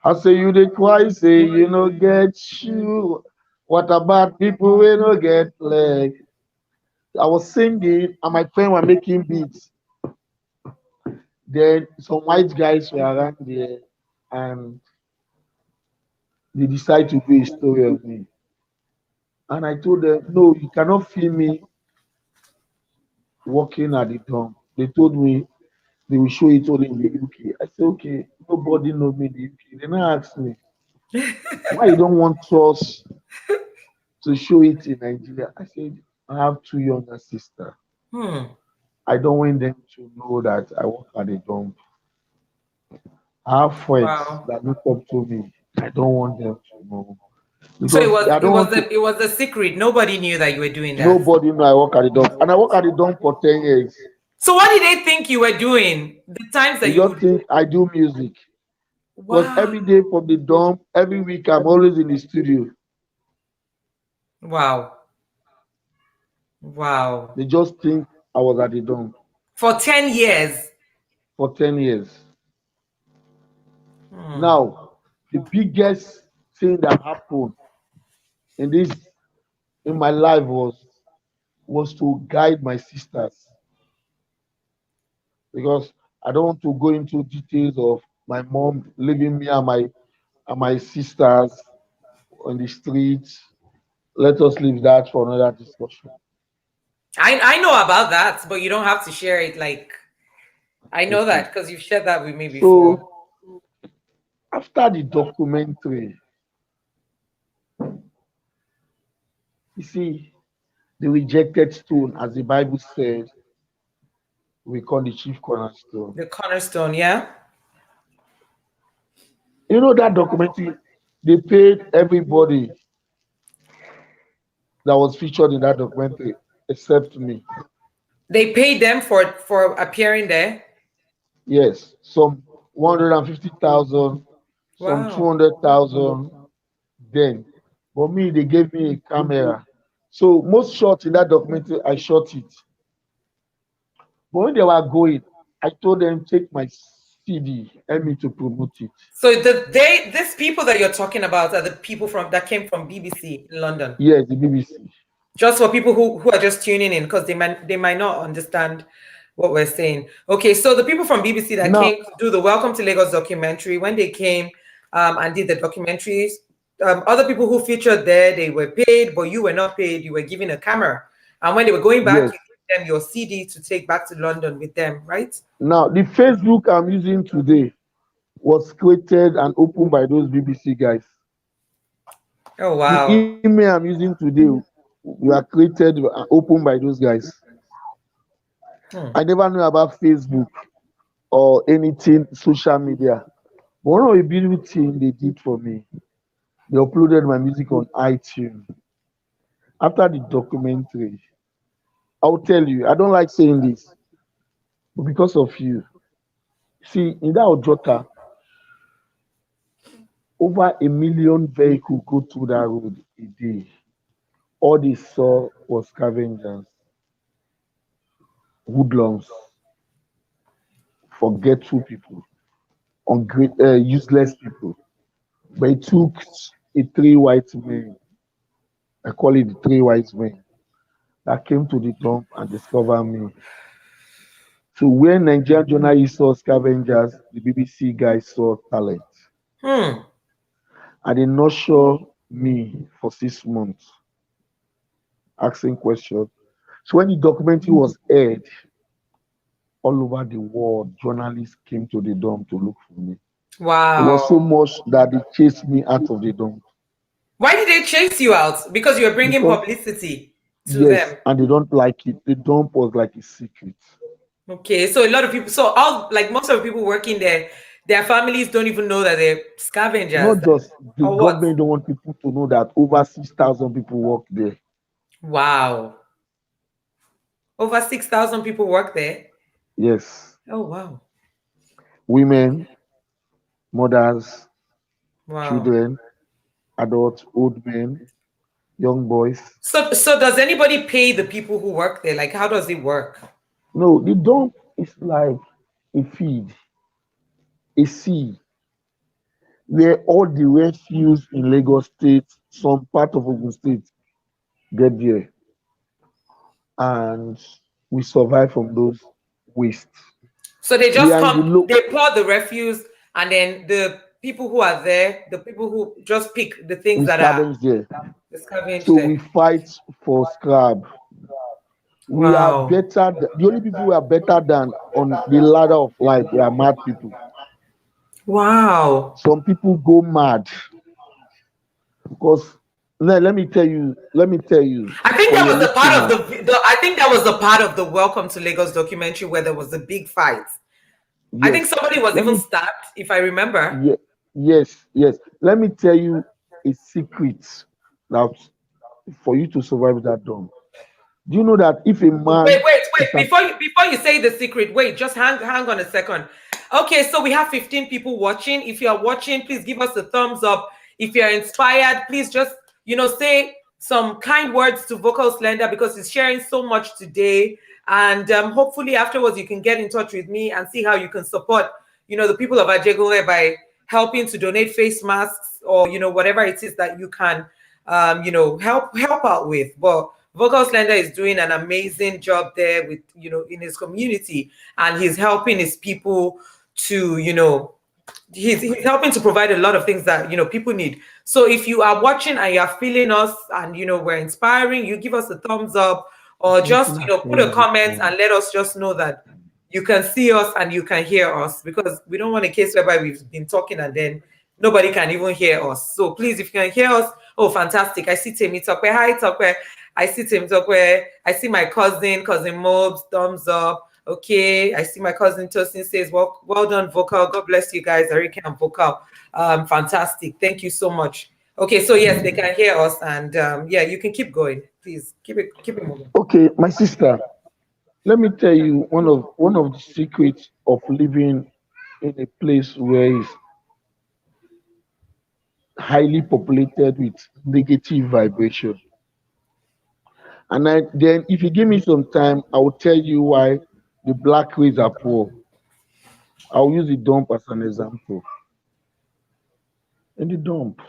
I say you dey cry, say you no get shoe. What about people who no get leg? I was singing and my friend were making beats. Then some white guys were around there and they decided to do a story of me. And I told them, no, you cannot film me working at the dome. They told me they will show it only in the UK. I said, okay, nobody knows me in the UK. Then I asked me, why you don't want us to show it in Nigeria. I said, I have two younger sisters. Hmm. I don't want them to know that I work at a dump. I have friends Wow. that look up to me. I don't want them to know So because I don't want to. it was a secret. Nobody knew that you were doing that. Nobody know I work at the dump, and I work at the dump for 10 years. So what did they think you were doing? The times They that you just would. think I do music because Wow. every day from the dump, every week I'm always in the studio. Wow. Wow. They just think I was at the dump For 10 years. for 10 years. Hmm. Now, the biggest thing that happened in this in my life was to guide my sisters because I don't want to go into details of my mom leaving me and my sisters on the streets. Let us leave that for another discussion. I know about that, but you don't have to share it. Like, I know Okay. that because you've shared that with me before. So after the documentary, you see, the rejected stone, as the Bible said, we call the chief cornerstone. The cornerstone, yeah? You know that documentary, they paid everybody that was featured in that documentary except me. They paid them for appearing there. Yes, some 150,000, some Wow. 200,000 then. But me, they gave me a camera. So most shots in that documentary, I shot it. But when they were going, I told them take my CD, help me to promote it. So these people that you're talking about are the people from that came from BBC in London. Yes, the BBC. Just for people who are just tuning in because they might not understand what we're saying. Okay, so the people from BBC that Now, came to do the Welcome to Lagos documentary, when they came and did the documentaries, other people who featured there, they were paid, but you were not paid. You were given a camera, and when they were going back, yes. you gave them your CD to take back to London with them, right? Now, the Facebook I'm using today was created and opened by those BBC guys. Oh The wow. email I'm using today were created and opened by those guys. Hmm. I never knew about Facebook or anything social media. But one of the beautiful things they did for me, they uploaded my music on iTunes. After the documentary, I'll tell you, I don't like saying this, but because of you, see, in that Ojota, over 1 million vehicles go through that road a day. All they saw was scavengers, hoodlums, forgetful people, useless people. But it took three white men, I call it the three white men, that came to the dump and discovered me. So when Nigerian journalists saw scavengers, the BBC guys saw talent. Hmm. And they nurture me for 6 months, asking questions. So when the documentary was aired, all over the world, journalists came to the dump to look for me. It was so Wow. much that they chased me out of the dump. Why did they chase you out? Because you were bringing Because, publicity to yes, them. and they don't like it. The dump was like a secret. Okay, so a lot of people, so all like most of the people working there, their families don't even know that they're scavengers, Not just the or what? government don't want people to know that over 6,000 people work there. Wow, over 6,000 people work there. Yes, Oh wow, women, mothers, wow. children, adults, old men, young boys. So does anybody pay the people who work there? Like, how does it work? No, the dump is like a feed, a sea, where all the refuse in Lagos State, some part of Ogun State, get there, and we survive from those wastes. So they We just are in the come, low, they pour the refuse, and then the people who are there, the people who just pick the things we that are scavenge there. the scavenge So there. we fight for scrap. We are Wow, better. The only people who are better than on the ladder of life, we are mad people. wow. Some people go mad because let me tell you. Let me tell you I think for that your was the part of listeners. the I think that was the part of the Welcome to Lagos documentary where there was a big fight. I think Yes. somebody was Let even me. stabbed, if I remember. Yes. Yes. Let me tell you a secret that for you to survive that dump. Do you know that if a Wait, man wait, wait. is at Before you say the secret, wait, just hang on a second. Okay, so we have 15 people watching. If you are watching, please give us a thumbs up. If you're inspired, please just say some kind words to Vocal Slender because he's sharing so much today. And hopefully afterwards you can get in touch with me and see how you can support the people of Ajegule by helping to donate face masks or whatever it is that you can help out with. But Vocal Slender is doing an amazing job there with in his community, and he's helping his people to he's helping to provide a lot of things that people need. So if you are watching and you are feeling us and we're inspiring, you give us a thumbs up or just something put a happened with comment and let us just know that you can see us and you can hear us, because we don't want a case whereby we've been talking and then nobody can even hear us. So please, if you can hear us, oh fantastic. I see Temi Tokwe. Hi Tokwe. I see Temi Tokwe. I see my cousin Mobs, thumbs up. Okay, I see my cousin Tosin says, well done, Vocal. God bless you guys. Ariyike and Vocal. Fantastic. Thank you so much. Okay, so yes, they can hear us, and yeah, you can keep going. Please keep it moving. Okay, my sister. Let me tell you one of the secrets of living in a place where it's highly populated with negative vibration. And then, if you give me some time, I will tell you why the black race are poor. I'll use the dump as an example. In the dump,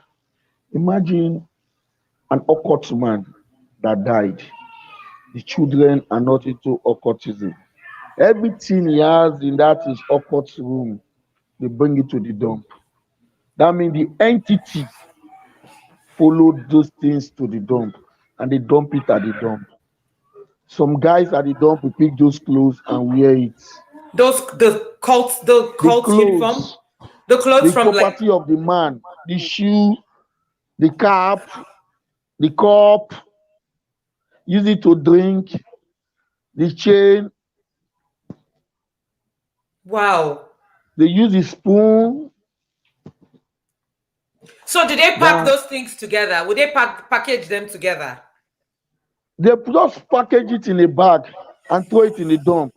imagine an occult man that died. The children are not into occultism. Everything he has in that his occult room, they bring it to the dump. That means the entity followed those things to the dump and they dump it at the dump. Some guys at the dump will pick those clothes and wear it. Those the The cult uniform, clothes, the clothes the from like property of the man, the shoe, the cap, the cup, use it to drink, the chain, wow. they use the spoon. So did they pack That those things together? Would they package them together? they just package it in a bag and throw it in the dump.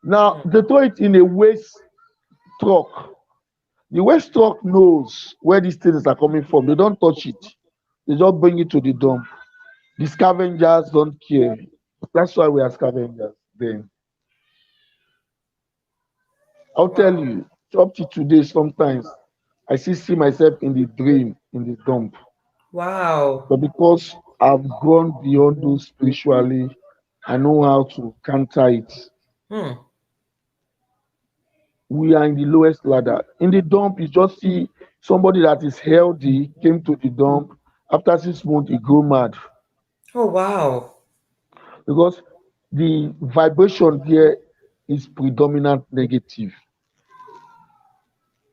Now they throw it in a waste truck. The waste truck knows where these things are coming from. They don't touch it. They just bring it to the dump. The scavengers don't care. That's why we are scavengers. Then I'll tell Wow. you, up to today, sometimes I still see myself in the dream in the dump. Wow. But because I've gone beyond those spiritually, I know how to counter it. Hmm. We are in the lowest ladder. In the dump, you just see somebody that is healthy came to the dump. After 6 months, he grew mad Oh wow. because the vibration there is predominant negative.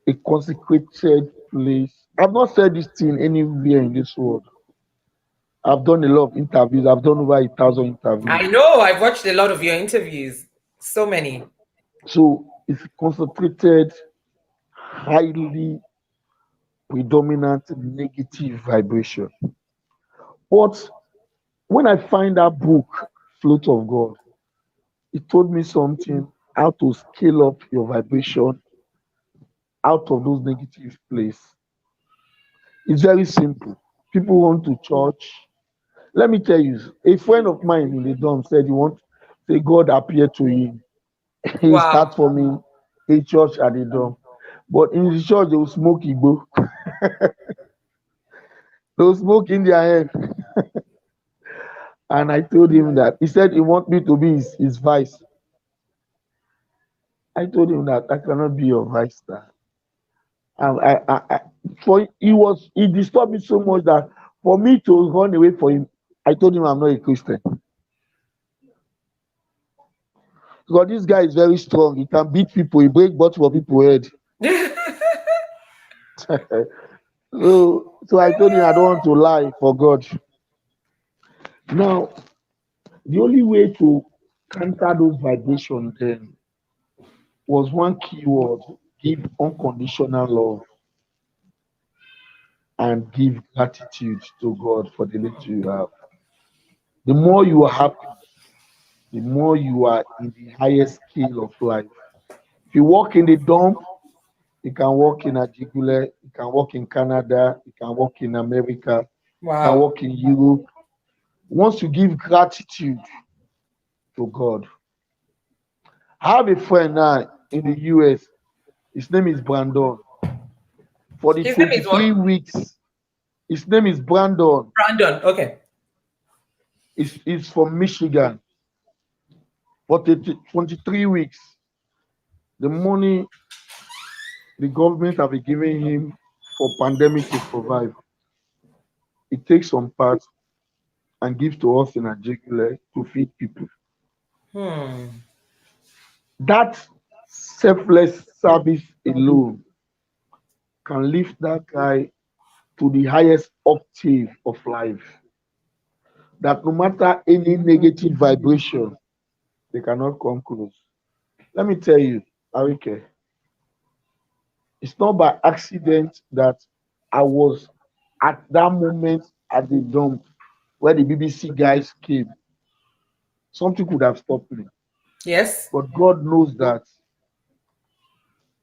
A consecrated place. I've not said this thing anywhere in this world. I've done a lot of interviews. I've done over 1,000 interviews. I know. I've watched a lot of your interviews. So many. So it's concentrated, highly predominant negative vibration. But when I find that book, Float of God, it told me something how to scale up your vibration out of those negative places. It's very simple. People want to church. Let me tell you, a friend of mine in the dorm said he want say God appeared to him. He Wow. start forming a church at the dorm. But in the church, they will smoke Igbo. They will smoke in their hand. And I told him that. He said he want me to be his vice. I told him that I cannot be your vice star. I for he disturbed me so much that for me to run away from him, I told him I'm not a Christian. Because this guy is very strong. He can beat people, he break bottle for people's head. So I told him I don't want to lie for God. Now, the only way to counter those vibrations then was one keyword: give unconditional love and give gratitude to God for the little you have. The more you are happy, the more you are in the highest scale of life. If you walk in the dump, you can walk in Ajigule, you can walk in Canada, you can walk in America, you can Wow. walk in Europe. Once you give gratitude to God, I have a friend now in the US. His name is Brandon. For the His name is 23 what? weeks, his name is Brandon. Brandon. Okay. He's from Michigan. For the 23 weeks, the money the government have been giving him for pandemic to survive, he takes some part and gives to us in Nigeria to feed people. Hmm. That selfless service alone can lift that guy to the highest octave of life. That no matter any negative vibration, they cannot come close. Let me tell you, Arike, it's not by accident that I was at that moment at the dump where the BBC guys came. Something could have stopped me. Yes. But God knows that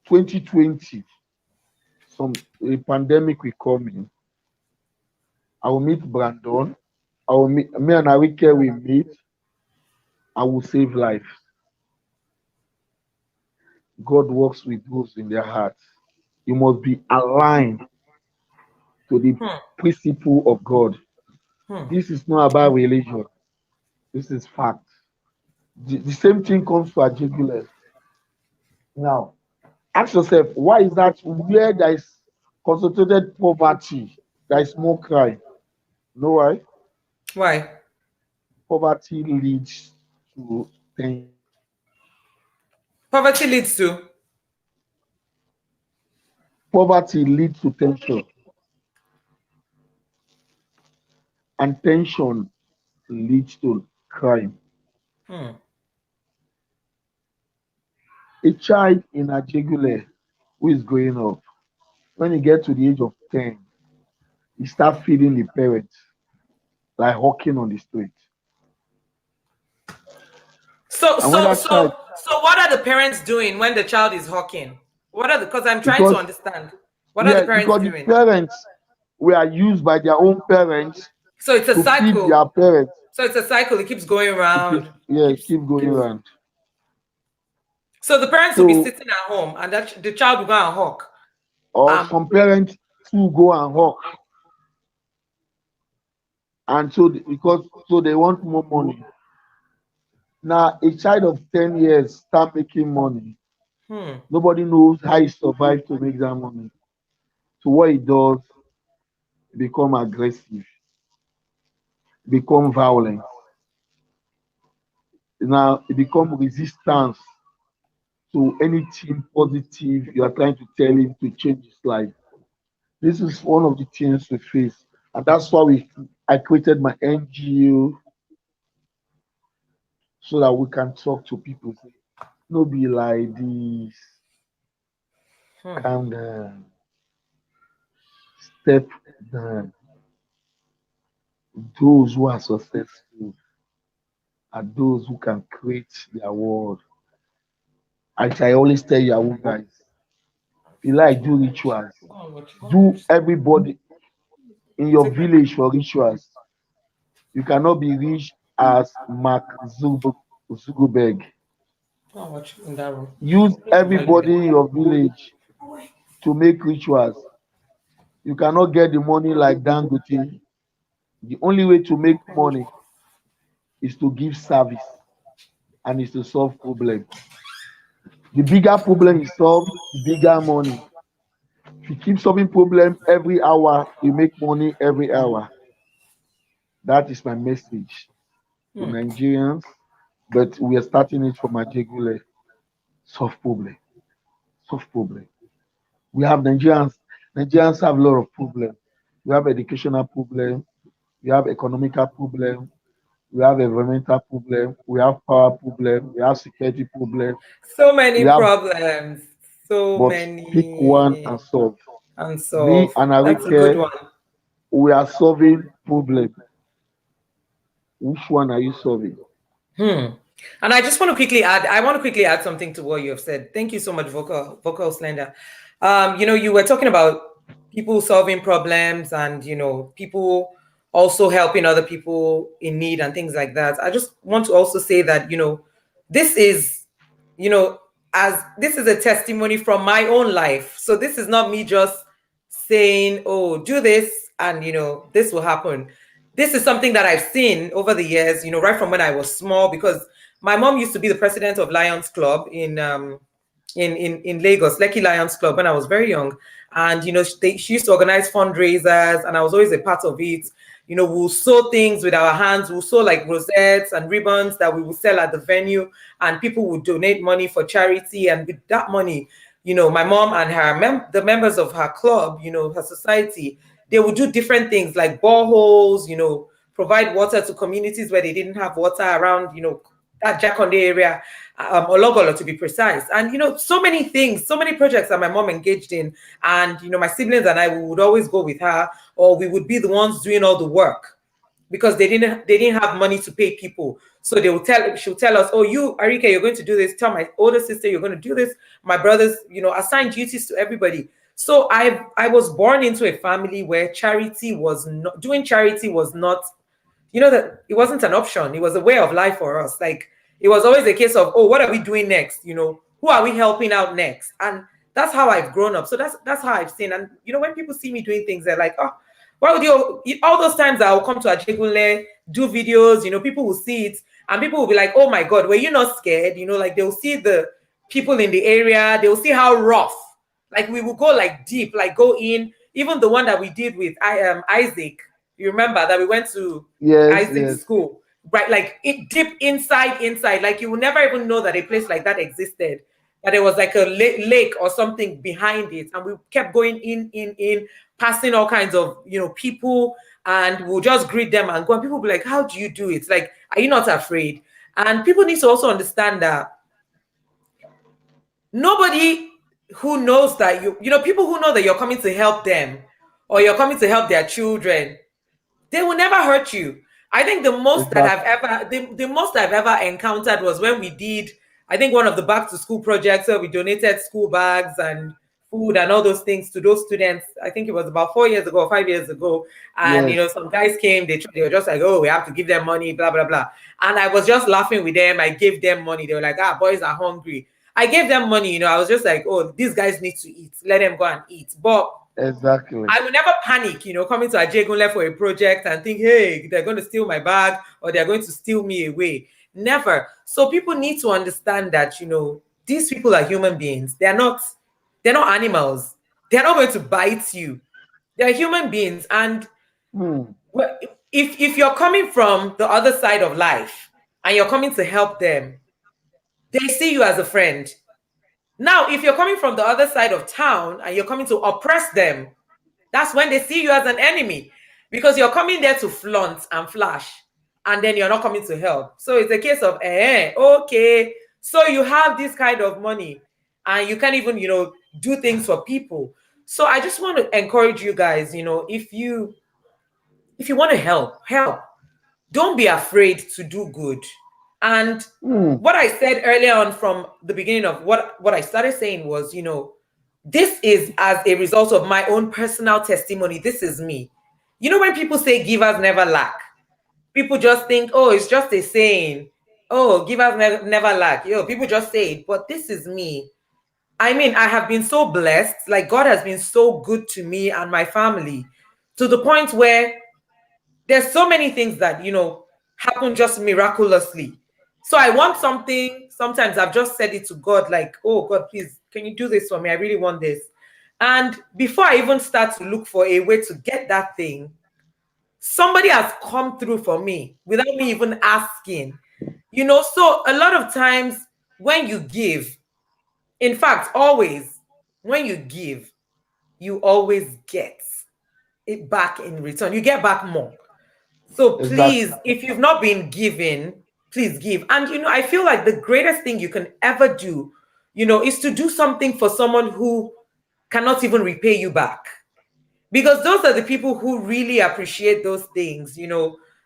2020, a pandemic will come in. I will meet Brandon. Me and Arike will meet. I will save lives. God works with those in their hearts. You must be aligned to the Hmm. principle of God. Hmm. This is not about religion. This is fact. The same thing comes to Ajigule. Now, ask yourself, why is that where there is concentrated poverty, there is more crime? Know why? Why? Poverty leads to tension. Poverty leads to. Poverty leads to tension, and tension leads to crime. Hmm. A child in Ajegule who is growing up, when he gets to the age of 10, he start feeding the parents like hawking on the street. So And when so that child, so so what are the parents doing when the child is hawking? What are the, because I'm trying to because understand. What are the yeah, parents because the doing? parents were used by their own parents So it's a to feed their cycle. parents. So it's a cycle. It keeps going It keeps, around. yeah, Keeps keep going keeps. around. So the parents will be So, sitting at home, and that the child will go and hawk. or some parents too go and hawk, and because so they want more money. Now, a child of 10 years start making money. Hmm. Nobody knows how he survived to make that money. So what he does, become aggressive, become violent. Now, it become resistance to anything positive you are trying to tell him to change his life. This is one of the things we face. And that's why I created my NGO so that we can talk to people. Say, no be like this, Hmm. calm down, step down. Those who are successful are those who can create their world. I always tell you guys, if you like do rituals, do everybody in your Take my village for rituals. You cannot be rich as Mark Zuckerberg. go and watch in that room. Use Value everybody them. in your village to make rituals. You cannot get the money like Dangote. The only way to make money is to give service and is to solve problem. The bigger problem is solved, the bigger money. If you keep solving problem every hour, you make money every hour. That is my message to Hmm. Nigerians. But we are starting it from Ajegule. Solve problem. Solve problem. We have Nigerians. Nigerians have a lot of problems. We have educational problem, we have economical problem, we have environmental problem, we have power problem, we have security problem, So we many have, problems. So but pick one and many solve. Me unsolved. and That's a good Arike, one. we are solving problem. Which one are you solving? Hmm. And I just want to quickly add, I want to quickly add something to what you have said. Thank you so much, Vocal Slender. You were talking about people solving problems and, people also helping other people in need and things like that. I just want to also say that, this is, you know, as this is a testimony from my own life. So this is not me just saying, oh, do this and, this will happen. This is something that I've seen over the years, right from when I was small, because my mom used to be the president of Lions Club in Lagos, Lekki Lions Club, when I was very young. And, she used to organize fundraisers, and I was always a part of it. We'll sew things with our hands. We'll sew like rosettes and ribbons that we will sell at the venue, and people would donate money for charity. And with that money, my mom and the members of her club, her society, they would do different things like boreholes, provide water to communities where they didn't have water around, that Jakonde area, Ologolo to be precise. And, so many things, so many projects that my mom engaged in. And, my siblings and I, we would always go with her, or we would be the ones doing all the work because they didn't have money to pay people. So she'll tell us, oh, you, Arike, you're going to do this. Tell my older sister you're going to do this. My brothers, assign duties to everybody. So I was born into a family where doing charity was not, that it wasn't an option. It was a way of life for us. Like, it was always a case of, oh, what are we doing next? Who are we helping out next? And that's how I've grown up. So that's how I've seen. And when people see me doing things, they're like, oh, why would you? All those times I'll come to Ajegunle, do videos, people will see it, and people will be like, oh my God, were you not scared? Like, they'll see the people in the area, they'll see how rough. Like, we will go like deep, like go in. Even the one that we did with Isaac, you remember that we went to Yes, Isaac's yes, school, right? Like, it deep inside. Like, you will never even know that a place like that existed. That there was like a lake or something behind it, and we kept going in, passing all kinds of people, and we'll just greet them and go. And people will be like, "How do you do it? Like, are you not afraid?" And people need to also understand that nobody who knows that people who know that you're coming to help them or you're coming to help their children, they will never hurt you. I think exactly. the most I've ever encountered was when we did, I think, one of the back to school projects where we donated school bags and food and all those things to those students. I think it was about 4 years ago or 5 years ago. And Yes, some guys came, they were just like, oh, we have to give them money, blah, blah, blah. And I was just laughing with them. I gave them money. They were like, boys are hungry. I gave them money, I was just like, oh, these guys need to eat. Let them go and eat. But exactly. I will never panic, coming to Ajegunle for a project and think, hey, they're going to steal my bag or they're going to steal me away. Never. So people need to understand that, these people are human beings. They're not animals. They're not going to bite you. They're human beings. And Hmm. if you're coming from the other side of life and you're coming to help them, they see you as a friend. Now, if you're coming from the other side of town and you're coming to oppress them, that's when they see you as an enemy because you're coming there to flaunt and flash, and then you're not coming to help. So it's a case of, okay, so you have this kind of money and you can't even, do things for people. So I just want to encourage you guys, if you want to help. Don't be afraid to do good. And Hmm. what I said earlier on from the beginning of what I started saying was, this is as a result of my own personal testimony. This is me. When people say givers never lack, people just think, oh, it's just a saying. Oh, givers never lack. People just say it. But this is me. I mean, I have been so blessed. Like, God has been so good to me and my family to the point where there's so many things that happen just miraculously. So I want something. Sometimes I've just said it to God, like, oh God, please, can you do this for me? I really want this. And before I even start to look for a way to get that thing, somebody has come through for me without me even asking. So a lot of times when you give, in fact, always when you give, you always get it back in return. You get back more. So Exactly. please, if you've not been giving, please give. And I feel like the greatest thing you can ever do, is to do something for someone who cannot even repay you back. Because those are the people who really appreciate those things.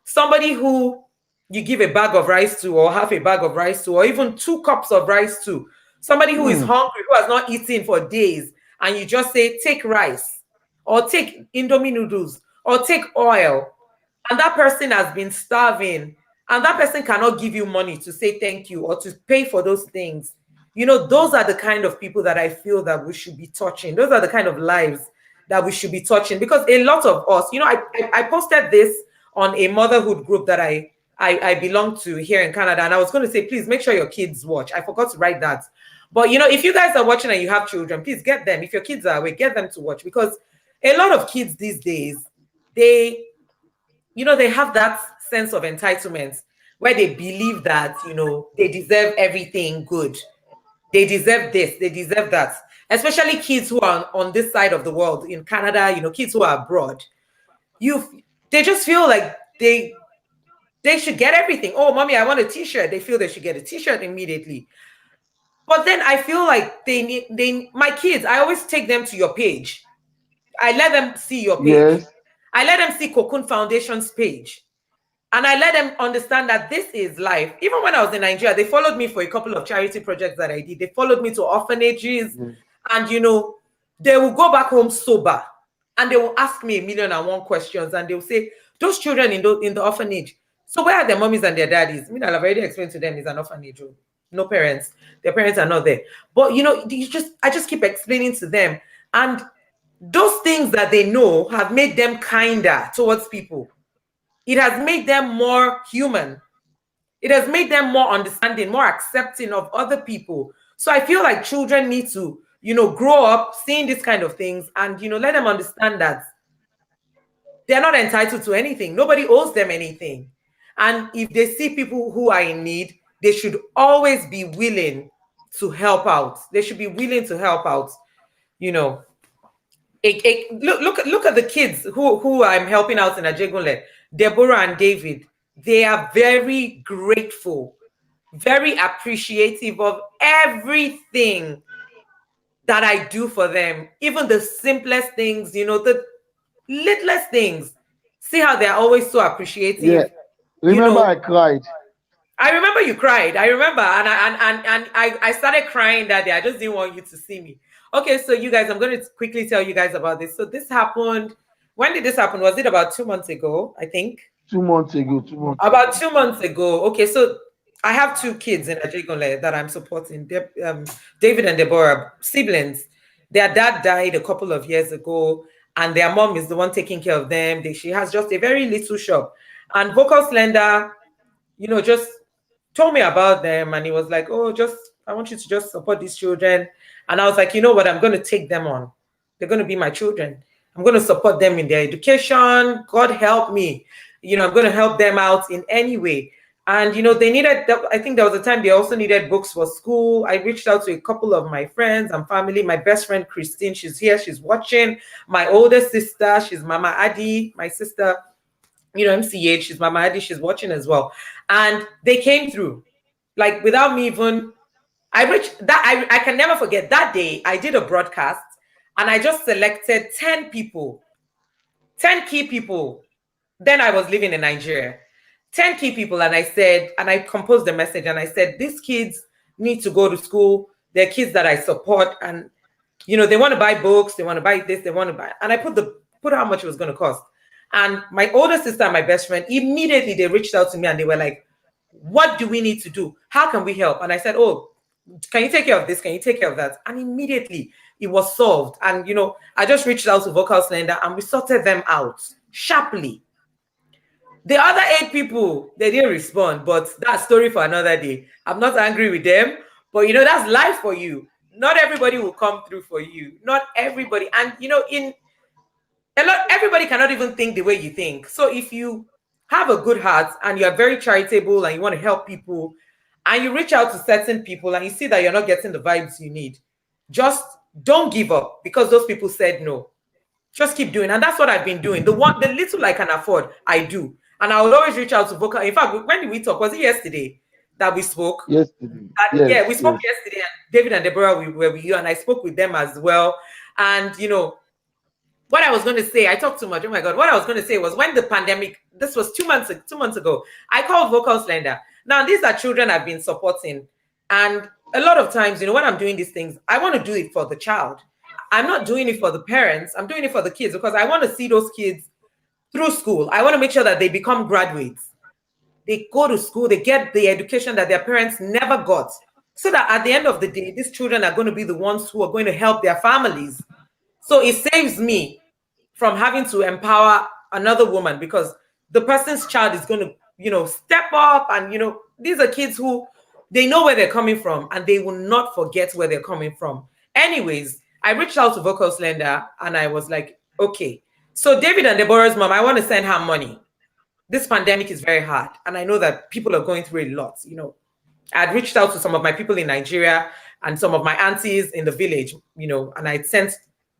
Somebody who you give a bag of rice to, or half a bag of rice to, or even 2 cups of rice to, somebody who is Hmm. hungry, who has not eaten for days, and you just say, take rice, or take Indomie noodles, or take oil, and that person has been starving, and that person cannot give you money to say thank you or to pay for those things. Those are the kind of people that I feel that we should be touching. Those are the kind of lives that we should be touching, because a lot of us, I posted this on a motherhood group that I belong to here in Canada, and I was going to say, please make sure your kids watch. I forgot to write that. But if you guys are watching and you have children, please get them. If your kids are awake, get them to watch, because a lot of kids these days, they they have that sense of entitlement where they believe that, they deserve everything good. They deserve this, they deserve that. Especially kids who are on this side of the world in Canada, kids who are abroad. You They just feel like they should get everything. Oh, mommy, I want a t-shirt. They feel they should get a t-shirt immediately. But then I feel like my kids, I always take them to your page. I let them see your page. Yes. I let them see Cocoon Foundation's page. And I let them understand that this is life. Even when I was in Nigeria, they followed me for a couple of charity projects that I did. They followed me to orphanages. Yes. And, they will go back home sober. And they will ask me 1,000,001 questions. And they will say, those children in the orphanage, so where are their mommies and their daddies? I've already explained to them it's an orphanage. No parents. Their parents are not there. But, I just keep explaining to them. And those things that they know have made them kinder towards people. It has made them more human. It has made them more understanding, more accepting of other people. So I feel like children need to, grow up seeing these kind of things, and, let them understand that they're not entitled to anything. Nobody owes them anything. And if they see people who are in need, they should always be willing to help out. They should be willing to help out. You know, look at the kids who I'm helping out in Ajegunle, Deborah and David. They are very grateful, very appreciative of everything that I do for them. Even the simplest things, the littlest things. See how they're always so Yeah. appreciative. You Remember, know, I cried. I remember you cried. I remember, and I started crying that day. I just didn't want you to see me. Okay, so you guys, I'm going to quickly tell you guys about this. So this happened. When did this happen? Was it about 2 months ago? I think 2 months ago. 2 months about ago. 2 months ago. Okay, so I have two kids in Ajegole that I'm supporting. David and Deborah, siblings. Their dad died a couple of years ago, and their mom is the one taking care of them. She has just a very little shop, and Vocal Slender, just told me about them, and he was like, oh, I want you to just support these children. And I was like, you know what, I'm going to take them on. They're going to be my children. I'm going to support them in their education. God help me. I'm going to help them out in any way. And they needed, I think there was a time they also needed books for school. I reached out to a couple of my friends and family. My best friend Christine, she's here, she's watching. My older sister, she's Mama Adi, my sister, MCH, she's Mama Adi, she's watching as well. And they came through, like, without me even, I reached that, I can never forget that day. I did a broadcast and I just selected 10 people, 10 key people. Then I was living in Nigeria. 10 key people, and I said, and I composed a message, and I said, these kids need to go to school. They're kids that I support, and they want to buy books, they want to buy this, they want to buy, and I put how much it was going to cost. And my older sister and my best friend, immediately they reached out to me and they were like, what do we need to do? How can we help? And I said, oh, can you take care of this? Can you take care of that? And immediately it was solved. And I just reached out to Vocal Slender and we sorted them out sharply. The other 8 people, they didn't respond, but that's story for another day. I'm not angry with them, but that's life for you. Not everybody will come through for you. Not everybody. And in everybody cannot even think the way you think. So if you have a good heart and you're very charitable and you want to help people and you reach out to certain people and you see that you're not getting the vibes you need, just don't give up because those people said no. Just keep doing. And that's what I've been doing. The little I can afford, I do. And I would always reach out to vocal. In fact, when did we talk? Was it yesterday that we spoke? Yesterday. Yeah, we Yes, spoke yes. yesterday, and David and Deborah were with you, and I spoke with them as well. And what I was going to say, I talked too much. Oh my God, what I was going to say was when the pandemic, this was 2 months ago, I called Vocal Slender. Now, these are children I've been supporting. And a lot of times, when I'm doing these things, I want to do it for the child. I'm not doing it for the parents. I'm doing it for the kids because I want to see those kids through school. I want to make sure that they become graduates. They go to school, they get the education that their parents never got. So that at the end of the day, these children are going to be the ones who are going to help their families. So it saves me from having to empower another woman because the person's child is going to, step up. And, these are kids who they know where they're coming from and they will not forget where they're coming from. Anyways, I reached out to Vocal Slender and I was like, okay, so David and Deborah's mom, I want to send her money. This pandemic is very hard. And I know that people are going through a lot. I had reached out to some of my people in Nigeria and some of my aunties in the village, and I sent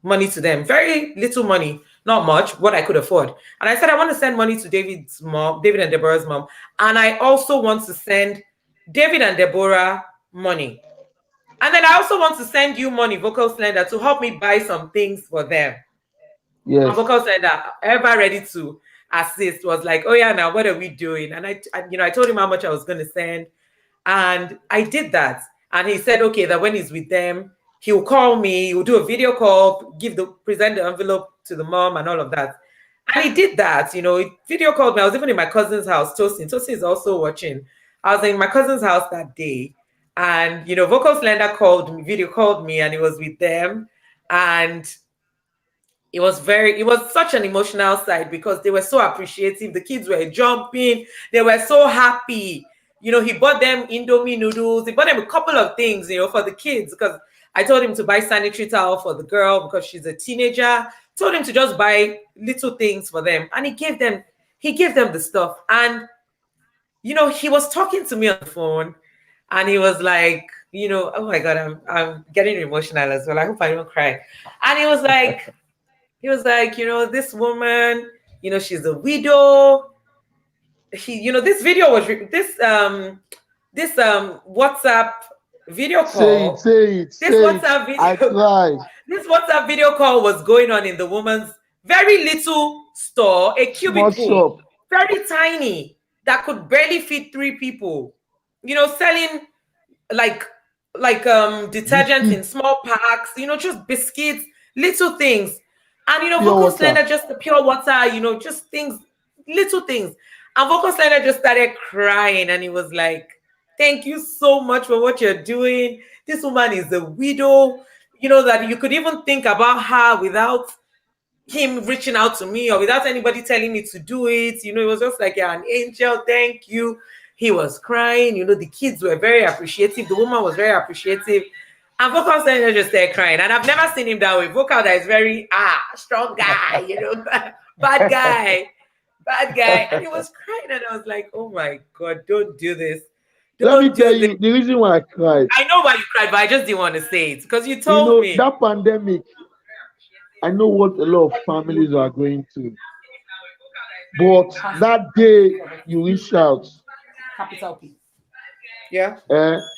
money to them. Very little money, not much, what I could afford. And I said, I want to send money to David's mom, David and Deborah's mom. And I also want to send David and Deborah money. And then I also want to send you money, Vocal Slender, to help me buy some things for them. Yes. And Vocal Slender, ever ready to assist, was like, oh yeah, now what are we doing? And I told him how much I was going to send. And I did that. And he said, okay, that when he's with them, he'll call me, he'll do a video call, present the envelope to the mom and all of that. And he did that, he video called me. I was even in my cousin's house, Tosin. Tosin is also watching. I was in my cousin's house that day. And, Vocal Slender video called me, and he was with them. And it was such an emotional side because they were so appreciative. The kids were jumping. They were so happy. He bought them Indomie noodles. He bought them a couple of things, for the kids, because I told him to buy sanitary towel for the girl because she's a teenager. Told him to just buy little things for them. And he gave them the stuff. And, he was talking to me on the phone and he was like, oh my God, I'm getting emotional as well. I hope I don't cry. And he was like, this woman, she's a widow. This video was this WhatsApp video call. Say it. This WhatsApp video. I cried. This WhatsApp video call was going on in the woman's very little store, a cubicle, very tiny, that could barely fit 3 people. Selling like detergents in small packs, just biscuits, little things. And Vocal Slender, just the pure water, just things, little things. And Vocal Slender just started crying and he was like, thank you so much for what you're doing. This woman is a widow, that you could even think about her without him reaching out to me or without anybody telling me to do it. It was just like, yeah, an angel, thank you. He was crying. The kids were very appreciative. The woman was very appreciative. And Vocal Slender just started crying. And I've never seen him that way. Vocal that is very, strong guy, bad guy. And he was crying. And I was like, oh my God, don't do this. Let me tell you the reason why I cried. I know why you cried, but I just didn't want to say it because you told me. That pandemic, I know what a lot of families are going through. But that day you reach out, capital P. Yeah.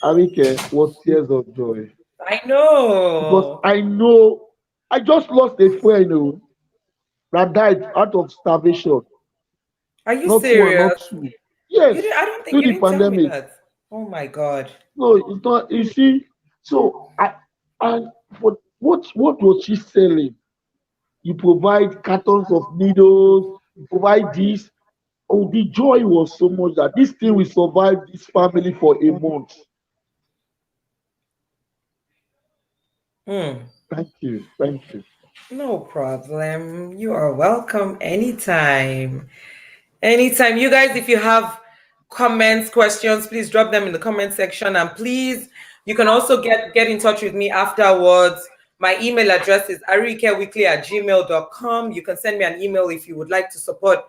Ariyike was tears of joy. I know. Because I just lost a friend that died out of starvation. Are you serious? One, not two. Yes. I don't think you didn't tell me that. Oh my God. No, it's not. You see, so what was she selling? You provide cartons of needles, you provide this. Oh, the joy was so much that this thing will survive this family for a month. Thank you. No problem. You are welcome anytime. Anytime. You guys, if you have comments, questions, please drop them in the comment section. And please, you can also get in touch with me afterwards. My email address is ariyikeweekly@gmail.com. You can send me an email if you would like to support,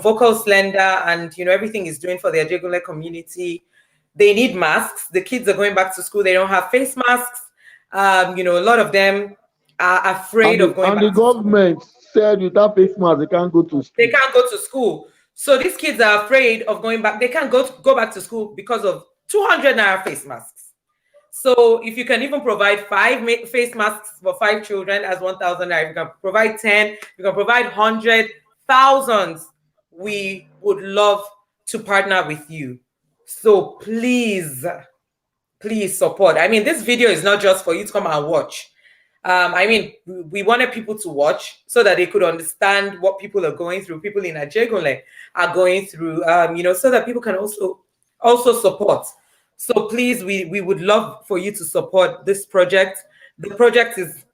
Vocal Slender and, everything he's doing for the Ajegule community. They need masks. The kids are going back to school. They don't have face masks. A lot of them are afraid of going And the back to school. government said without face mask they can't go to They school. can't go to school. So these kids are afraid of going back. They can't go back to school because of 200 naira face masks. So if you can even provide face masks for 5 children as 1,000 naira, if you can provide 10, you can provide 100, thousands, we would love to partner with you. So please support. I mean, this video is not just for you to come and watch. I mean, we wanted people to watch so that they could understand what people are going through, people in Ajegule are going through, so that people can also support. So please, we would love for you to support this project. The project is,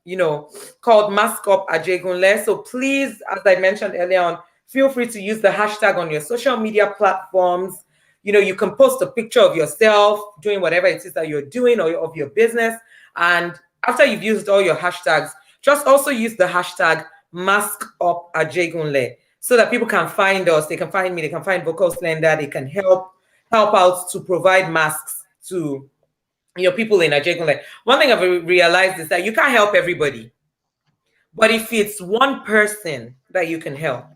called Mask Up Ajegunle. So please, as I mentioned earlier on, feel free to use the hashtag on your social media platforms. You can post a picture of yourself doing whatever it is that you're doing or of your business. And after you've used all your hashtags, just also use the hashtag Mask Up Ajegunle so that people can find us. They can find me. They can find Vocal Slender. They can help out to provide masks to people in Ajegunle. One thing I've realized is that you can't help everybody, but if it's one person that you can help,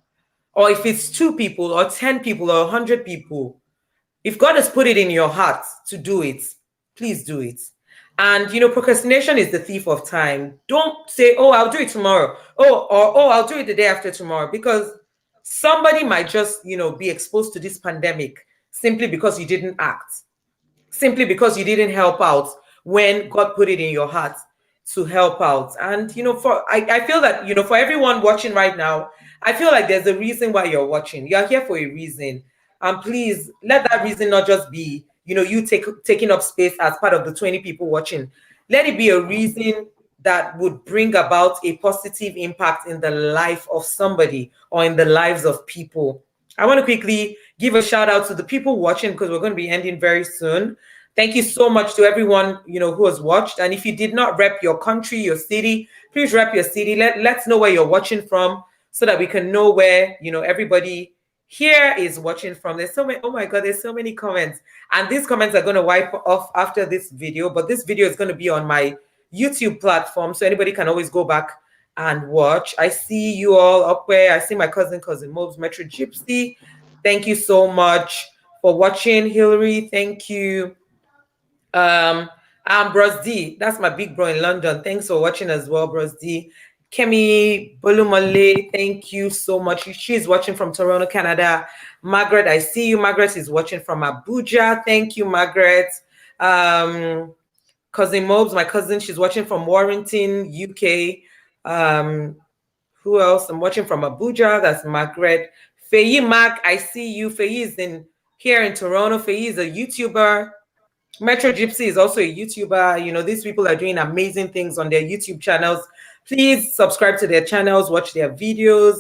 or if it's 2 people or 10 people or 100 people, if God has put it in your heart to do it, please do it. And procrastination is the thief of time. Don't say, "Oh, I'll do it tomorrow." Oh, I'll do it the day after tomorrow, because somebody might just, be exposed to this pandemic simply because you didn't act, simply because you didn't help out when God put it in your heart to help out. And I feel that for everyone watching right now, I feel like there's a reason why you're watching. You're here for a reason. And please let that reason not just be you taking up space as part of the 20 people watching. Let it be a reason that would bring about a positive impact in the life of somebody or in the lives of people. I want to quickly give a shout out to the people watching, because we're going to be ending very soon. Thank you so much to everyone who has watched. And if you did not rep your country, your city, please rep your city. Let's know where you're watching from so that we can know where everybody here is watching from. There's so many. Oh my God, there's so many comments, and these comments are going to wipe off after this video. But this video is going to be on my YouTube platform, so anybody can always go back and watch. I see you all up where. I see my cousin Mobs, Metro Gypsy. Thank you so much for watching. Hillary, thank you. I'm Bros D. That's my big bro in London. Thanks for watching as well, Bros D. Kemi Bolumale, thank you so much. She's watching from Toronto, Canada. Margaret, I see you. Margaret is watching from Abuja. Thank you, Margaret. Cousin Mobs, my cousin, she's watching from Warrington, UK. Who else? I'm watching from Abuja. That's Margaret. Faye Mac, I see you. Faye is here in Toronto. Faye is a YouTuber. Metro Gypsy is also a YouTuber. These people are doing amazing things on their YouTube channels. Please subscribe to their channels, watch their videos.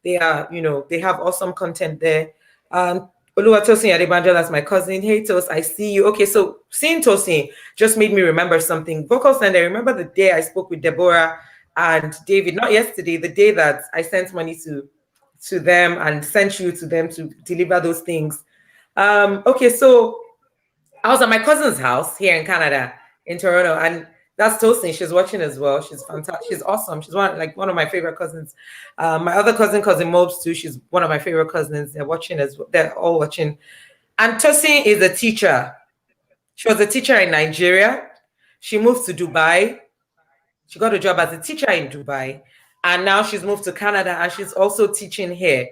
They are, they have awesome content there. Oluwatosin Adebanjo, that's my cousin. Hey, Tos, I see you. Okay, so seeing Tosin just made me remember something. Vocal Slender, remember the day I spoke with Deborah and David, not yesterday, the day that I sent money to them and sent you to them to deliver those things. Okay, so I was at my cousin's house here in Canada, in Toronto, and that's Tosin. She's watching as well. She's fantastic. She's awesome. She's one of my favorite cousins. My other cousin Mobs too. She's one of my favorite cousins. They're watching as well. They're all watching. And Tosin is a teacher. She was a teacher in Nigeria. She moved to Dubai. She got a job as a teacher in Dubai, and now she's moved to Canada, and she's also teaching here.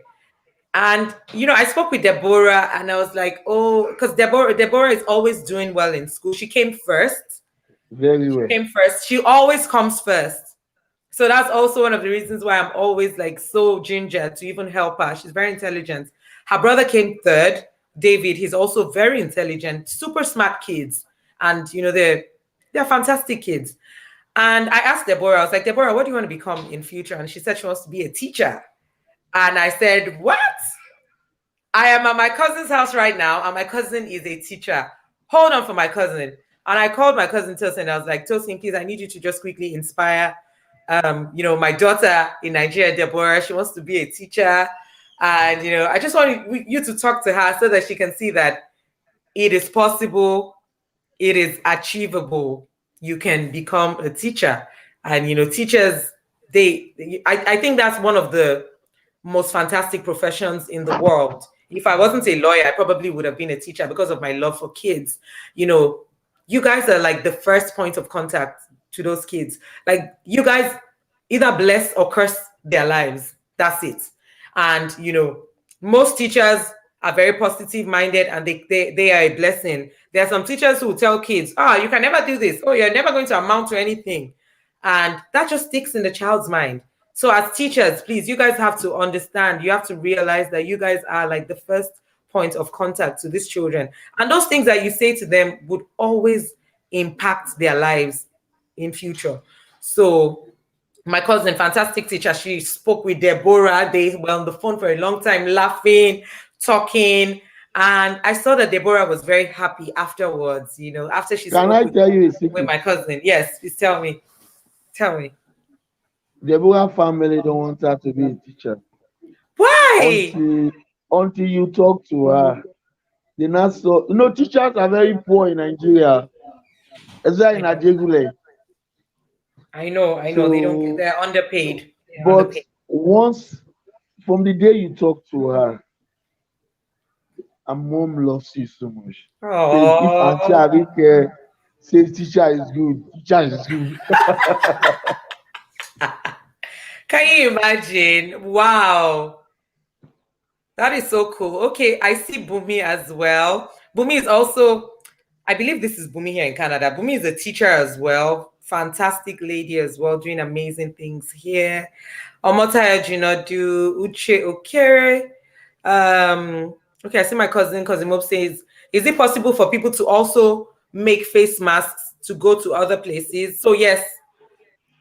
And I spoke with Deborah, and I was like, oh, because Deborah is always doing well in school. She came first. Very well. She came first. She always comes first. So that's also one of the reasons why I'm always like so ginger to even help her. She's very intelligent. Her brother came third, David. He's also very intelligent, super smart kids. And they're fantastic kids. And I asked Deborah, I was like, Deborah, what do you want to become in future? And she said she wants to be a teacher. And I said, what? I am at my cousin's house right now, and my cousin is a teacher. Hold on for my cousin. And I called my cousin Tosin. I was like, Tosin, please, I need you to just quickly inspire, my daughter in Nigeria, Deborah. She wants to be a teacher. And, I just want you to talk to her so that she can see that it is possible, it is achievable. you can become a teacher. And teachers, I think that's one of the most fantastic professions in the world. If I wasn't a lawyer, I probably would have been a teacher because of my love for kids. You know, you guys are like the first point of contact to those kids. Like, you guys either bless or curse their lives. That's it. And most teachers are very positive minded, and they are a blessing. There are some teachers who tell kids, oh, you can never do this. Oh, you're never going to amount to anything. And that just sticks in the child's mind. So as teachers, please, you guys have to understand, you have to realize that you guys are like the first point of contact to these children. And those things that you say to them would always impact their lives in future. So my cousin, fantastic teacher, she spoke with Deborah. They were on the phone for a long time, laughing, talking. And I saw that Deborah was very happy afterwards, after she Can spoke I tell you a with secret? my cousin. Yes, please tell me. Tell me. The family don't want her to be a teacher Why? until you talk to her. They not so teachers are very poor in Nigeria, especially I in know. Ajegule. I know. They don't get, So, they're underpaid. They're but underpaid. once from the day you talk to her, and mom loves you so much. Says if Auntie Oh, Arike says teacher is good, teacher is good. can you imagine? Wow. That is so cool. Okay, I see Bumi as well. Bumi is also, I believe this is Bumi here in Canada. Bumi is a teacher as well. Fantastic lady as well, doing amazing things here. Omotaya Junadu, Uche Okere. Okay, I see my cousin Mob says, is it possible for people to also make face masks to go to other places? So yes,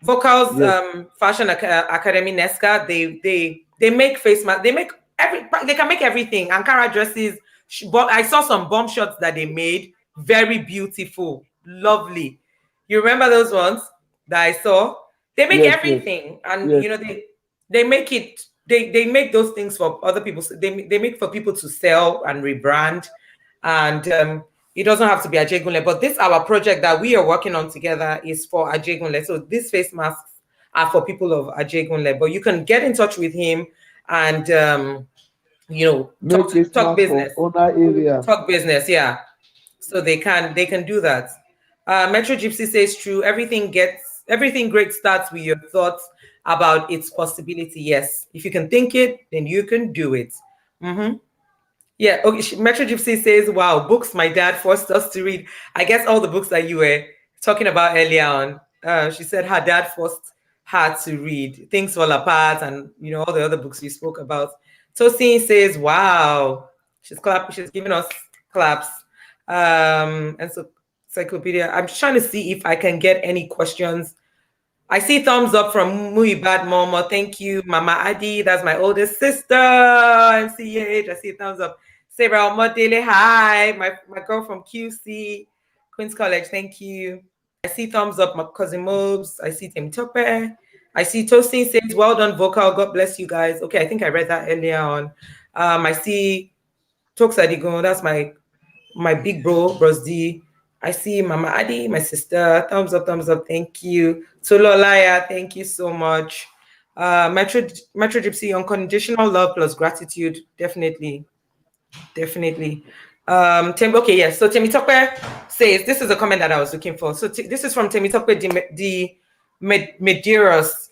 Vocals Yes, Academy Nesca, they make face mask, they can make everything. Ankara dresses, but I saw some bomb shots that they made, very beautiful, lovely. You remember those ones that I saw? They make yes, yes, everything, and yes. they make it, they make those things for other people. They make for people to sell and rebrand. And it doesn't have to be Ajegunle, but this our project that we are working on together is for Ajegunle. So these face masks are for people of Ajegunle, but you can get in touch with him and Make face talk mask for business, owner area. yeah. So they can do that. Metro Gypsy says true. Everything great starts with your thoughts about its possibility. Yes, if you can think it, then you can do it. Mm-hmm. Yeah, okay. Metro Gypsy says, wow, books my dad forced us to read. I guess all the books that you were talking about earlier on. She said her dad forced her to read Things Fall Apart and, all the other books you spoke about. Tosin says, wow. She's clapping, she's giving us claps. And so, Encyclopedia, I'm just trying to see if I can get any questions. I see thumbs up from Muibad Momo. Thank you, Mama Adi. That's my oldest sister. MCH. I see thumbs up. Sarah Omodele. Hi. My girl from QC, Queen's College. Thank you. I see thumbs up, my cousin Mobs. I see Tim Topper. I see Toasting says, well done, vocal. God bless you guys. Okay, I think I read that earlier on. I see Toksadigo. That's my big bro, Bros D. I see Mama Adi, my sister. Thumbs up, thumbs up. Thank you. Tololaya, thank you so much. Metro Gypsy, unconditional love plus gratitude. Definitely. Definitely. Okay, yes. So Temitope says, this is a comment that I was looking for. So this is from Temitope Medeiros.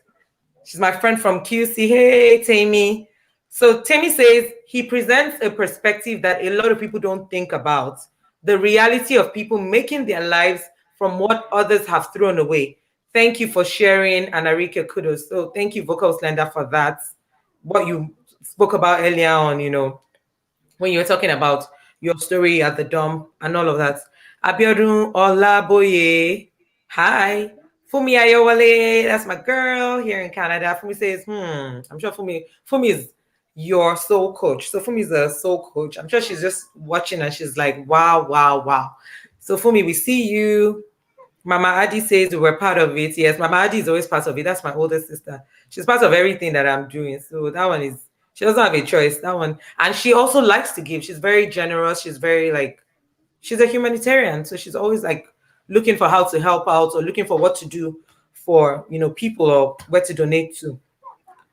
She's my friend from QC. Hey, Tammy. So Tammy says he presents a perspective that a lot of people don't think about. The reality of people making their lives from what others have thrown away. Thank you for sharing, and Ariyike, kudos. So thank you, Vocal Slender, for that. What you spoke about earlier on, when you were talking about your story at the dump and all of that. Abiodun Olaboye, hi. Fumi Ayowale, that's my girl here in Canada. Fumi says, I'm sure Fumi is your soul coach. So Fumi is a soul coach. I'm sure she's just watching and she's like, wow, wow, wow. So Fumi, we see you. Mama Adi says we were part of it. Yes, Mama Adi is always part of it. That's my older sister. She's part of everything that I'm doing. So that one is, she doesn't have a choice. That one. And she also likes to give. She's very generous. She's very like, she's a humanitarian. So she's always like looking for how to help out or looking for what to do for, people or where to donate to.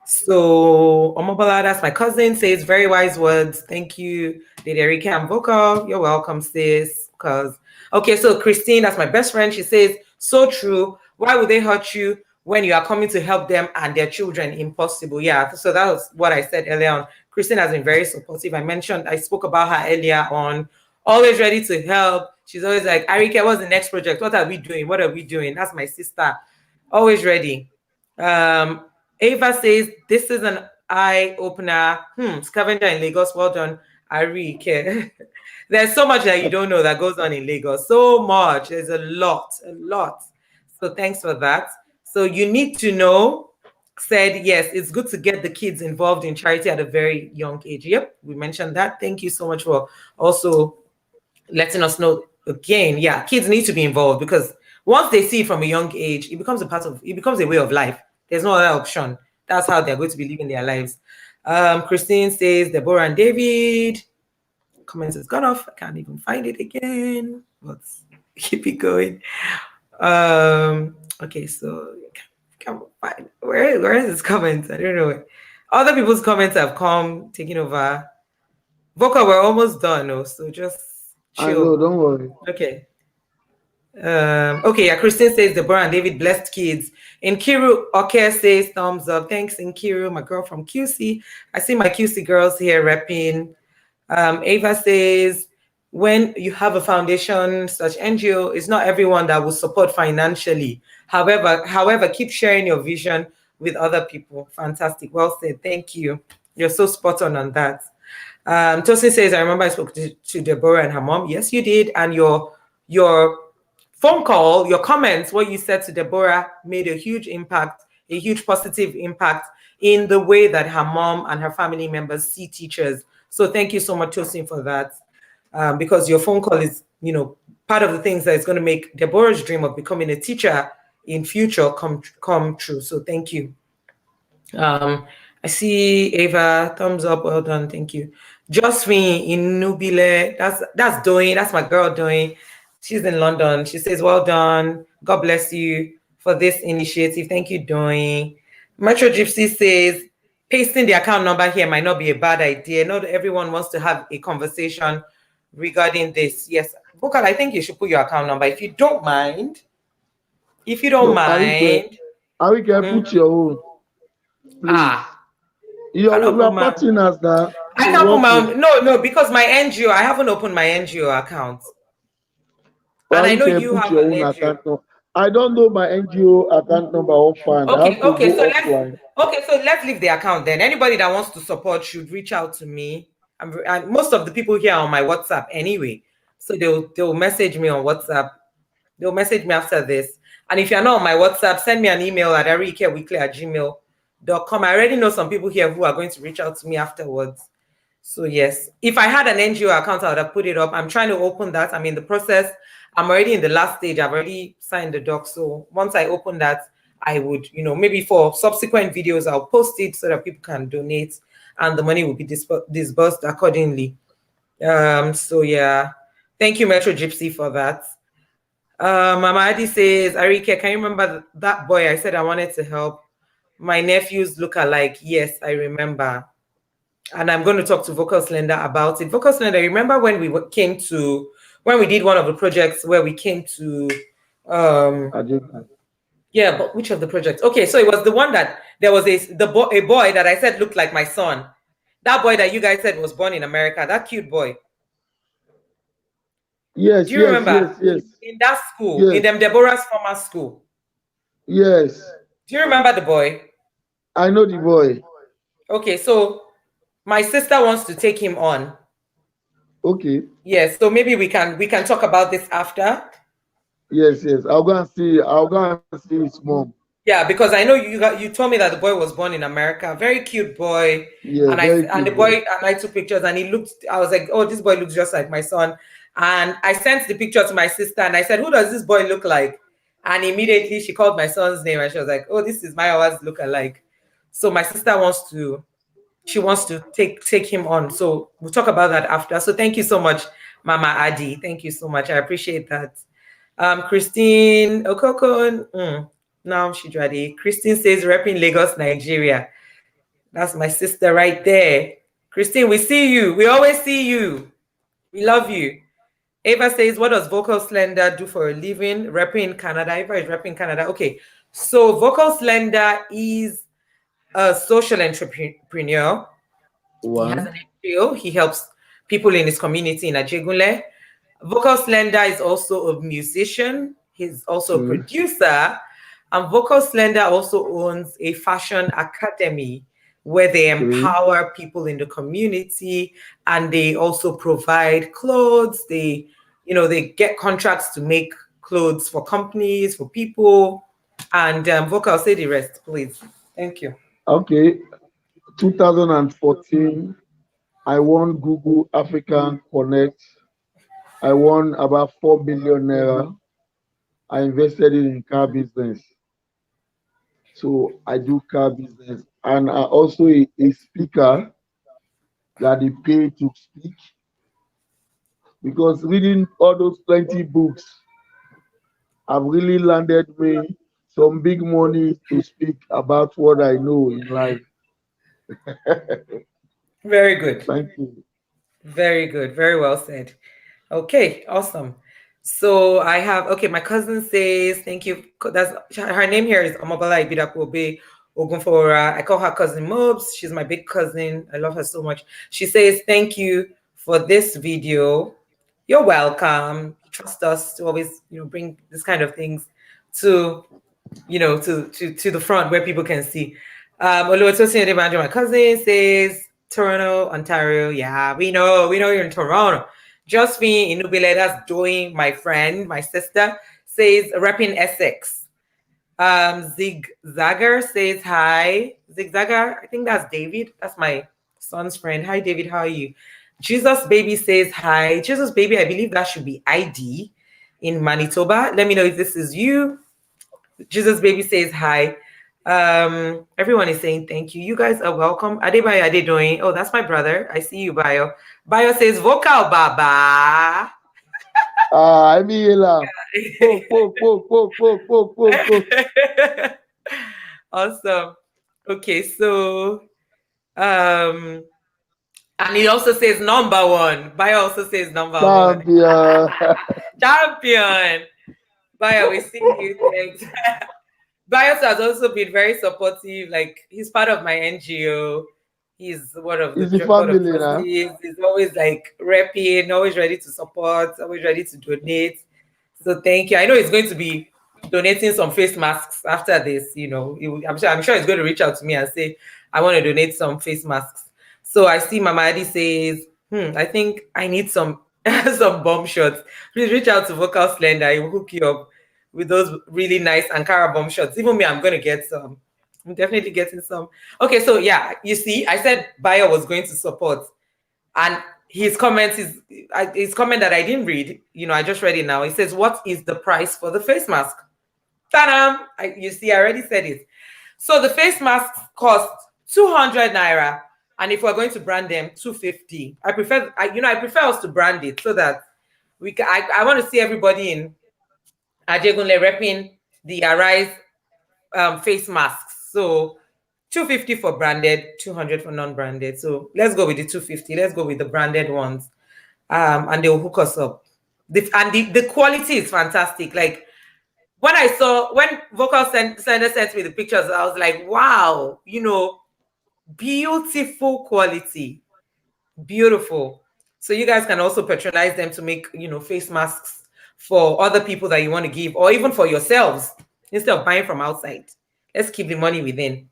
So Omobola, that's my cousin, says very wise words. Thank you, Lady Ariyike and Vocal. You're welcome, sis. Because okay, so Christine, that's my best friend. She says, so true. Why would they hurt you when you are coming to help them and their children? Impossible. Yeah. So that was what I said earlier on. Christine has been very supportive. I spoke about her earlier on. Always ready to help. She's always like, Ariyike, what's the next project? What are we doing? What are we doing? That's my sister. Always ready. Um, Ava says, this is an eye opener. Scavenger in Lagos. Well done, Ariyike. There's so much that you don't know that goes on in Lagos. So much. There's a lot, a lot. So thanks for that. So you need to know said, yes, it's good to get the kids involved in charity at a very young age. Yep, we mentioned that. Thank you so much for also letting us know again. Yeah, kids need to be involved because once they see it from a young age, it becomes a way of life. There's no other option. That's how they're going to be living their lives. Christine says, Deborah and David. Comment has gone off. I can't even find it again. Let's keep it going. Okay, so come find where is this comment? I don't know. Other people's comments have come taking over. Vocal, we're almost done, so just I know, chill. don't worry. Okay. Okay, yeah, Christine says Deborah and David blessed kids. Nkiru Oke says thumbs up. Thanks, Nkiru, my girl from QC. I see my QC girls here repping. Ava says, when you have a foundation such NGO, it's not everyone that will support financially. However, keep sharing your vision with other people. Fantastic. Well said. Thank you. You're so spot on that. Tosin says, I remember I spoke to Deborah and her mom. Yes, you did. And your phone call, your comments, what you said to Deborah made a huge impact, a huge positive impact in the way that her mom and her family members see teachers. So thank you so much, Tosin, for that. Because your phone call is, part of the things that is going to make Deborah's dream of becoming a teacher in future come true. So thank you. I see Ava, thumbs up, well done, thank you. Josephine in Nubile, that's Doing, that's my girl Doing. She's in London. She says, well done. God bless you for this initiative. Thank you, Doing. Metro Gypsy says, pasting the account number here might not be a bad idea. Not everyone wants to have a conversation regarding this. Yes, Vocal, I think you should put your account number if you don't mind. If you don't No, mind. Ariyike, put your own. Please. We are partners now. I can't put my own. No, because my NGO, I haven't opened my NGO account. And I know you have an NGO. Account number. I don't know my NGO account number offhand. Okay, so let's leave the account then. Anybody that wants to support should reach out to me. And most of the people here are on my WhatsApp anyway. So they'll message me on WhatsApp. They'll message me after this. And if you're not on my WhatsApp, send me an email at ariyikeweekly@gmail.com. I already know some people here who are going to reach out to me afterwards. So yes, if I had an NGO account, I would have put it up. I'm trying to open that. I'm in the process. I'm already in the last stage. I've already signed the doc. So once I open that, I would, maybe for subsequent videos, I'll post it so that people can donate and the money will be disbursed accordingly. So yeah, thank you, Metro Gypsy, for that. Mama Adi says, Ariyike, can you remember that boy I said I wanted to help? My nephews look alike. Yes, I remember. And I'm going to talk to Vocal Slender about it. Vocal Slender, remember when we did one of the projects where we came to, yeah, but which of the projects? Okay, so it was the one that there was a boy that I said looked like my son. That boy that you guys said was born in America, that cute boy. Yes, do you remember? Yes. In that school, in them Deborah's former school. Yes. Do you remember the boy? I know the boy. Okay, so my sister wants to take him on. Okay. Yes, so maybe we can talk about this after. Yes. I'll go and see his mom. Yeah, because I know you told me that the boy was born in America. Very cute boy. Yeah, and the boy and I took pictures and I was like, oh, this boy looks just like my son. And I sent the picture to my sister and I said, who does this boy look like? And immediately she called my son's name and she was like, oh, this is my always look alike. So my sister wants to take him on. So we'll talk about that after. So thank you so much, Mama Adi. Thank you so much. I appreciate that. Christine Okokon. Now she's ready. Christine says, repping Lagos, Nigeria. That's my sister right there. Christine, we see you. We always see you. We love you. Ava says, what does Vocal Slender do for a living? Repping Canada. Ava is repping Canada. Okay. So Vocal Slender is a social entrepreneur. He has an One. NGO. He helps people in his community in Ajegunle. Vocal Slender is also a musician. He's also a Two. producer. And Vocal Slender also owns a fashion academy where they Three. empower people in the community, and they also provide clothes. They get contracts to make clothes for companies, for people. And Vocal, say the rest, please. Thank you. Okay. 2014, I won Google African Connect. I won about 4 million naira. I invested in car business. So I do car business. And I also a speaker that they pay to speak because reading all those plenty books have really landed me some big money to speak about what I know in life. Very good. Thank you. Very good. Very well said. Okay, awesome. So I have, okay, my cousin says, thank you. That's her name here is Omabala Ibidakobe Ogunfora. I call her cousin Mobs. She's my big cousin. I love her so much. She says, thank you for this video. You're welcome. Trust us to always, bring this kind of things to, to the front where people can see. Oluwatosin Adebanjo, my cousin, says Toronto, Ontario. Yeah, we know you're in Toronto. Josephine Inubile, that's Joy, my friend, my sister, says repping Essex. Zigzagger says hi. Zigzagger, I think that's David. That's my son's friend. Hi, David. How are you? Jesus Baby says hi. Jesus Baby, I believe that should be ID in Manitoba. Let me know if this is you. Jesus Baby says hi. Everyone is saying thank you. You guys are welcome. Adebayo Adedoyin. Oh, that's my brother. I see you, Bayo. Bayo says vocal baba. I mean, poke, poke, poke, poke, poke, poke, poke, poke. Awesome. Okay, so and he also says number one. Bayo also says number one. Champion. Champion. Bayo, we see you. Thanks. Bios has also been very supportive. Like he's part of my NGO. He's one of the It's the board of family now. trustees. He's always like repping, always ready to support, always ready to donate. So thank you. I know he's going to be donating some face masks after this. I'm sure he's going to reach out to me and say, I want to donate some face masks. So I see Mama Adi says, I think I need some some bomb shots. Please reach out to Vocal Slender. He will hook you up with those really nice Ankara bomb shots. Even me, I'm going to get some. I'm definitely getting some. Okay, so yeah, you see, I said Bayo was going to support, and his comment that I didn't read. I just read it now. He says, "What is the price for the face mask?" Ta-dam! You see, I already said it. So the face masks cost 200 naira, and if we're going to brand them, 250. I prefer us to brand it so that we can. I want to see everybody in Ajegunle repping the Arise face masks. So 250 for branded, 200 for non-branded. So let's go with the 250. Let's go with the branded ones. And they'll hook us up. The quality is fantastic. Like when Vocal Sender sent me the pictures, I was like, wow, beautiful quality. Beautiful. So you guys can also patronize them to make, face masks for other people that you want to give, or even for yourselves instead of buying from outside. Let's keep the money within.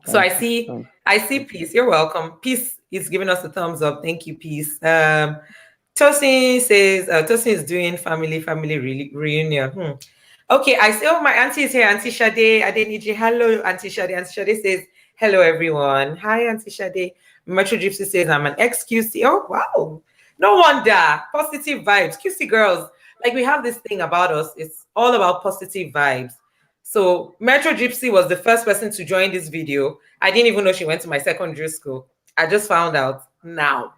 So Thank I you. see, Thank I see Peace. You're welcome. Peace is giving us a thumbs up. Thank you, Peace. Tosin says Tosin is doing family reunion. Okay, I see. Oh, my auntie is here. Auntie Shade Adeniji. Hello, Auntie Shade. Auntie Shade says hello, everyone. Hi, Auntie Shade. Metro Gypsy says I'm an ex-QC. Oh, wow. No wonder. Positive vibes. QC girls. Like we have this thing about us. It's all about positive vibes. So Metro Gypsy was the first person to join this video. I didn't even know she went to my secondary school. I just found out now.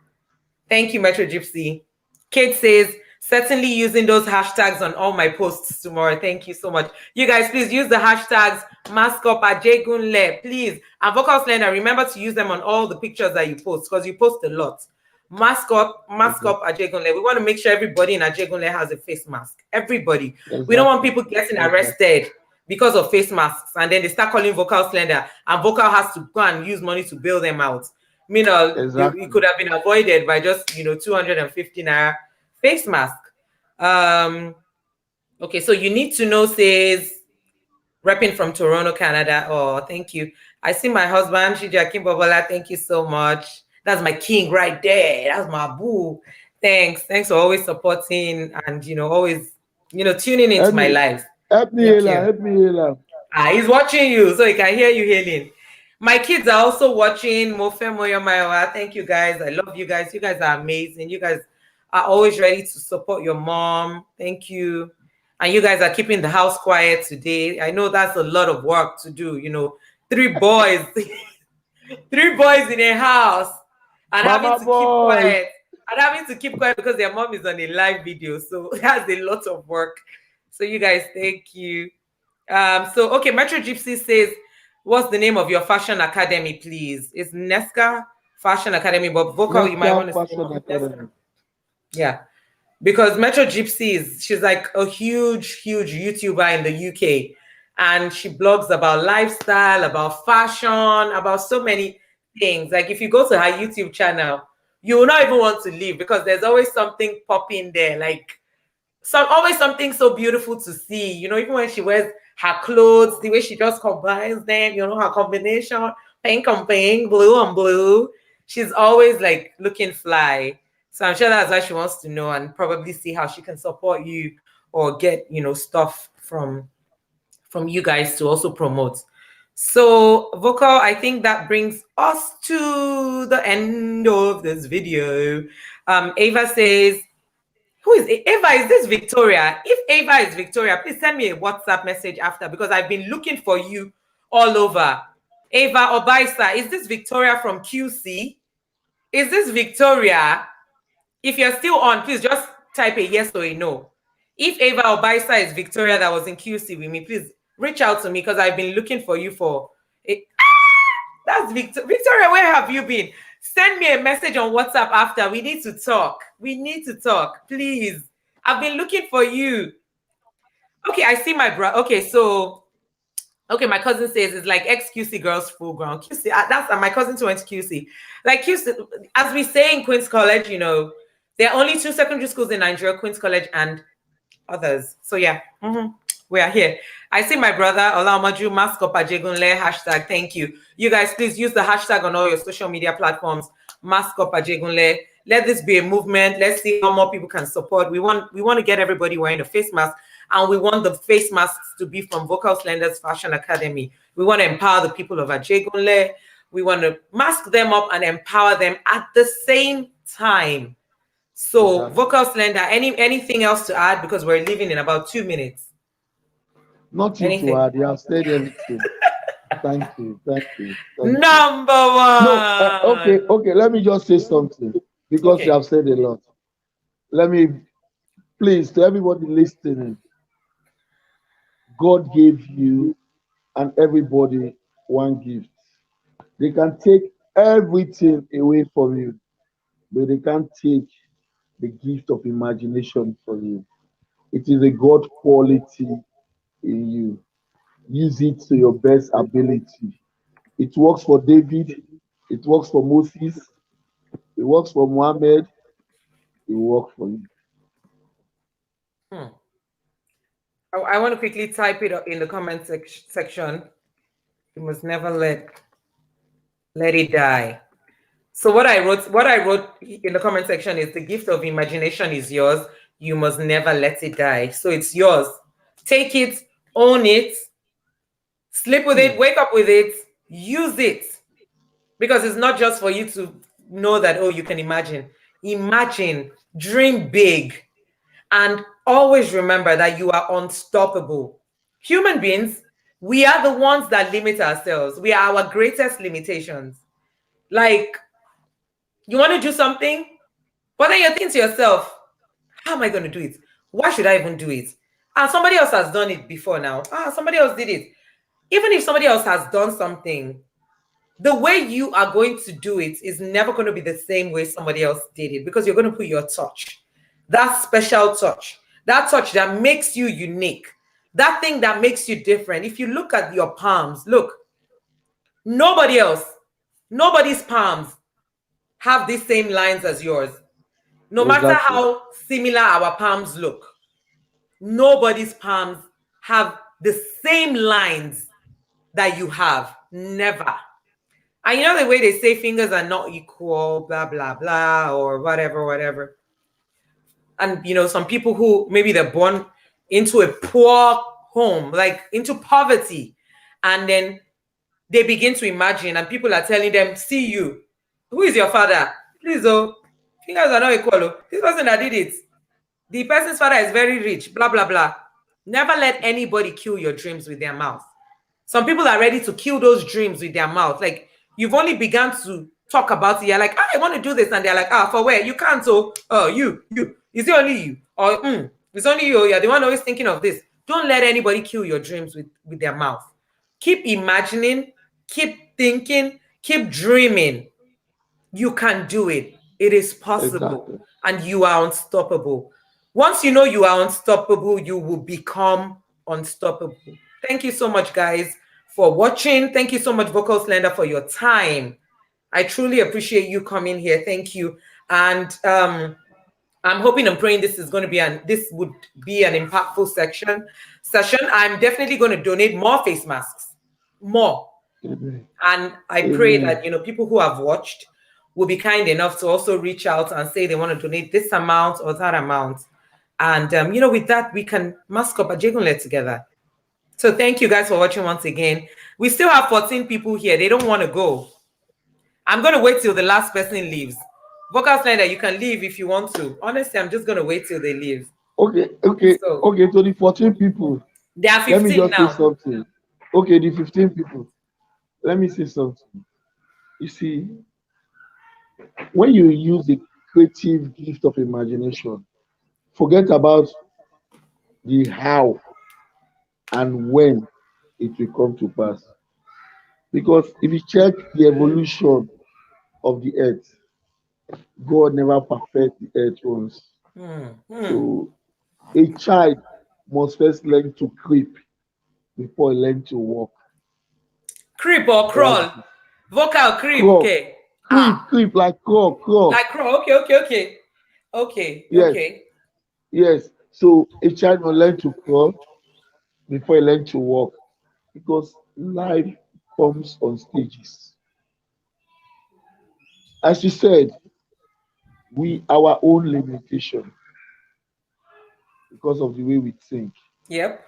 Thank you, Metro Gypsy. Kate says, Certainly using those hashtags on all my posts tomorrow. Thank you so much. You guys, please use the hashtags #Ajegunle, please. And Vocal Slender, remember to use them on all the pictures that you post because you post a lot. Mask up Okay. Ajegunle. We want to make sure everybody in Ajegunle has a face mask. Everybody. We don't want Exactly. people getting Exactly. arrested because of face masks and then they start calling Vocal Slender and Vocal has to go and use money to bail them out. Meanwhile, it Exactly. could have been avoided by just 250 naira face mask. Okay, so you need to know says repping from Toronto, Canada. Oh, thank you. I see my husband, Shija Kimbobola. Thank you so much. That's my king right there. That's my boo. Thanks. Thanks for always supporting and always tuning into Help my me. lives. Help me, Thank Ella. you. Help me, Ella. He's watching you, so he can hear you hailing. My kids are also watching Mofe Moyomayowa. Thank you guys. I love you guys. You guys are amazing. You guys are always ready to support your mom. Thank you. And you guys are keeping the house quiet today. I know that's a lot of work to do. Three boys, three boys in a house, and having Mama to keep boy. quiet. And having to keep quiet because their mom is on a live video. So that's a lot of work. So you guys, thank you. So okay, Metro Gypsy says, what's the name of your fashion academy, please? It's Nesca Fashion Academy, but Vocal, you might Nesca want to say Fashion Nesca. Academy. Yeah. Because Metro Gypsy she's like a huge YouTuber in the UK. And she blogs about lifestyle, about fashion, about so many things. Like if you go to her YouTube channel, you will not even want to leave because there's always something popping there. Like always something so beautiful to see, even when she wears her clothes, the way she just combines them, her combination, pink on pink, blue on blue. She's always like looking fly. So I'm sure that's why she wants to know and probably see how she can support you or get, stuff from you guys to also promote. So Vocal, I think that brings us to the end of this video. Ava says, who is Ava? Is this Victoria? If Ava is Victoria, please send me a WhatsApp message after because I've been looking for you all over. Ava Obaisa, is this Victoria from QC? Is this Victoria? If you're still on, please just type a yes or a no. If Ava Obaisa is Victoria that was in QC with me, please reach out to me because I've been looking for you for a, that's Victoria, where have you been? Send me a message on WhatsApp after. We need to talk. We need to talk, please. I've been looking for you. Okay, I see my brother. Okay, my cousin says it's like ex-QC girls full ground. QC, that's my cousin who went to QC. Like QC, as we say in Queen's College, there are only two secondary schools in Nigeria, Queen's College and others. So yeah, we are here. I see my brother Olamaju Maskop Ajegunle hashtag. Thank you. You guys, please use the hashtag on all your social media platforms. Maskop Ajegunle. Let this be a movement. Let's see how more people can support. We want to get everybody wearing a face mask, and we want the face masks to be from Vocal Slender's Fashion Academy. We want to empower the people of Ajegunle. We want to mask them up and empower them at the same time. So, Exactly. Vocal Slender, anything else to add? Because we're leaving in about 2 minutes. Nothing to Anything? add. You have said everything. Thank you. Thank you. Thank you. Number No, one. okay, okay. Let me just say something because you Okay. have said a lot. Let me, please, to everybody listening, God gave you and everybody one gift. They can take everything away from you, but they can't take the gift of imagination from you. It is a God quality in you. Use it to your best ability. It works for David, it works for Moses, it works for Muhammad, it works for you. Hmm. I want to quickly type it up in the comment section. You must never let it die. So what I wrote in the comment section is the gift of imagination is yours. You must never let it die. So it's yours. Take it, own it, sleep with Hmm. it, wake up with it, use it. Because it's not just for you to know that, oh, you can imagine. Imagine, dream big, and always remember that you are unstoppable. Human beings, we are the ones that limit ourselves. We are our greatest limitations. Like, you want to do something, but then you're thinking to yourself, How am I going to do it? Why should I even do it? And somebody else has done it before now. Somebody else did it. Even if somebody else has done something, the way you are going to do it is never going to be the same way somebody else did it, because you're going to put your touch, that special touch, that touch that makes you unique, that thing that makes you different. If you look at your palms, look, nobody else, nobody's palms have these same lines as yours. No matter Exactly. how similar our palms look, nobody's palms have the same lines that you have. Never. And you know the way they say fingers are not equal, blah, blah, blah, or whatever, whatever. And, some people who maybe they're born into a poor home, like into poverty, and then they begin to imagine, and people are telling them, see you. Who is your father? Please, oh, fingers are not equal. Oh. This person that did it, the person's father is very rich, blah, blah, blah. Never let anybody kill your dreams with their mouth. Some people are ready to kill those dreams with their mouth. Like, you've only begun to talk about it. You're like, I want to do this. And they're like, for where? You can't. So, you. Is it only you? Or, it's only you. You're the one always thinking of this. Don't let anybody kill your dreams with their mouth. Keep imagining, keep thinking, keep dreaming. You can do it. It is possible. Exactly. And you are unstoppable. Once you know you are unstoppable, you will become unstoppable. Thank you so much, guys, for watching. Thank you so much, Vocal Slender, for your time. I truly appreciate you coming here. Thank you. And I'm hoping and praying this would be an impactful session. I'm definitely going to donate more face masks. More. Amen. And I pray that, people who have watched will be kind enough to also reach out and say they want to donate this amount or that amount. And, with that, we can mask up a Jagunle together. So thank you guys for watching once again. We still have 14 people here. They don't want to go. I'm going to wait till the last person leaves. Vocal Slender, you can leave if you want to. Honestly, I'm just going to wait till they leave. Okay. So, To the 14 people, there are let me 15 just say now. something. Okay, the 15 people, let me say something. You see, when you use the creative gift of imagination, forget about the how and when it will come to pass. Because if you check the evolution of the earth, God never perfect the earth once. So a child must first learn to creep before he learn to walk. Creep or That's crawl? Vocal creep, crawl. okay. Creep like crawl. Like crawl, okay. Yes, Okay. yes. So a child will learn to crawl before he learn to walk. Because life comes on stages. As you said, we our own limitation because of the way we think. Yep.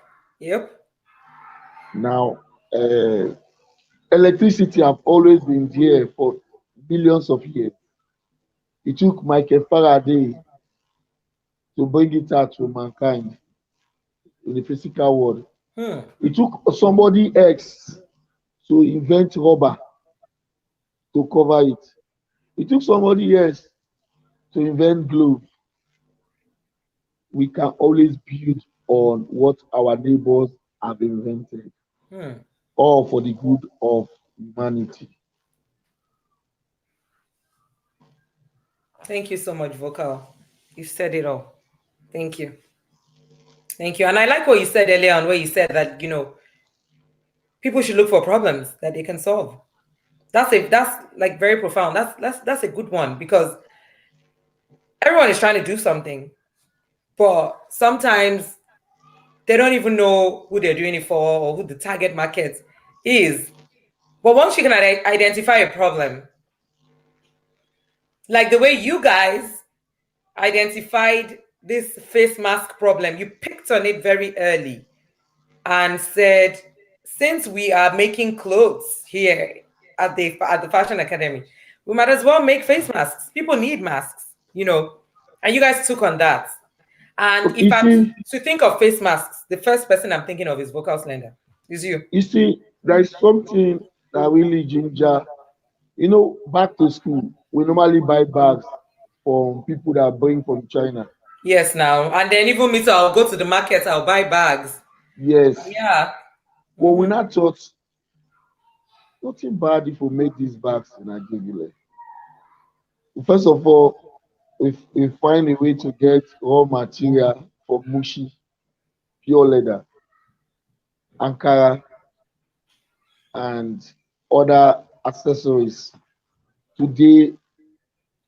Now, uh, electricity have always been there for billions of years. It took Michael Faraday to bring it out to mankind in the physical world. It took somebody else to invent rubber to cover it. It took somebody else to invent glue. We can always build on what our neighbors have invented, all for the good of humanity. Thank you so much, Vocal. You said it all. Thank you. And I like what you said earlier on, where you said that, people should look for problems that they can solve. That's like very profound. That's a good one, because everyone is trying to do something, but sometimes they don't even know who they're doing it for or who the target market is. But once you can identify a problem, like the way you guys identified this face mask problem, you picked on it very early and said, since we are making clothes here at the Fashion Academy, we might as well make face masks. People need masks, and you guys took on that. And if You I'm see, to think of face masks, the first person I'm thinking of is Vocal Slender. Is you. there is something that really ginger. Back to school, we normally buy bags from people that bring from China. Yes, now. And then even me too, I'll go to the market, I'll buy bags. Yes. Yeah. But we Mm-hmm. not thought nothing bad if we make these bags in Nigeria. First of all, we find a way to get raw material for mushi, pure leather, Ankara, and other accessories. Today,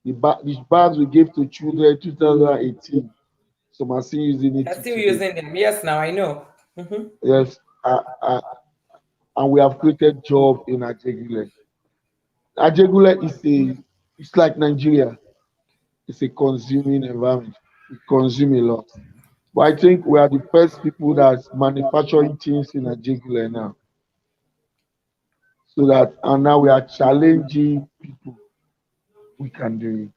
the bags we gave to children 2018, some are still using it I'm to still today. using them. Yes, now I know. Mm-hmm. Yes, and we have created job in Ajegule. Ajegule it's like Nigeria. It's a consuming environment. We consume a lot. But I think we are the first people that's manufacturing things in Ajegule now. So that and now we are challenging people. We can do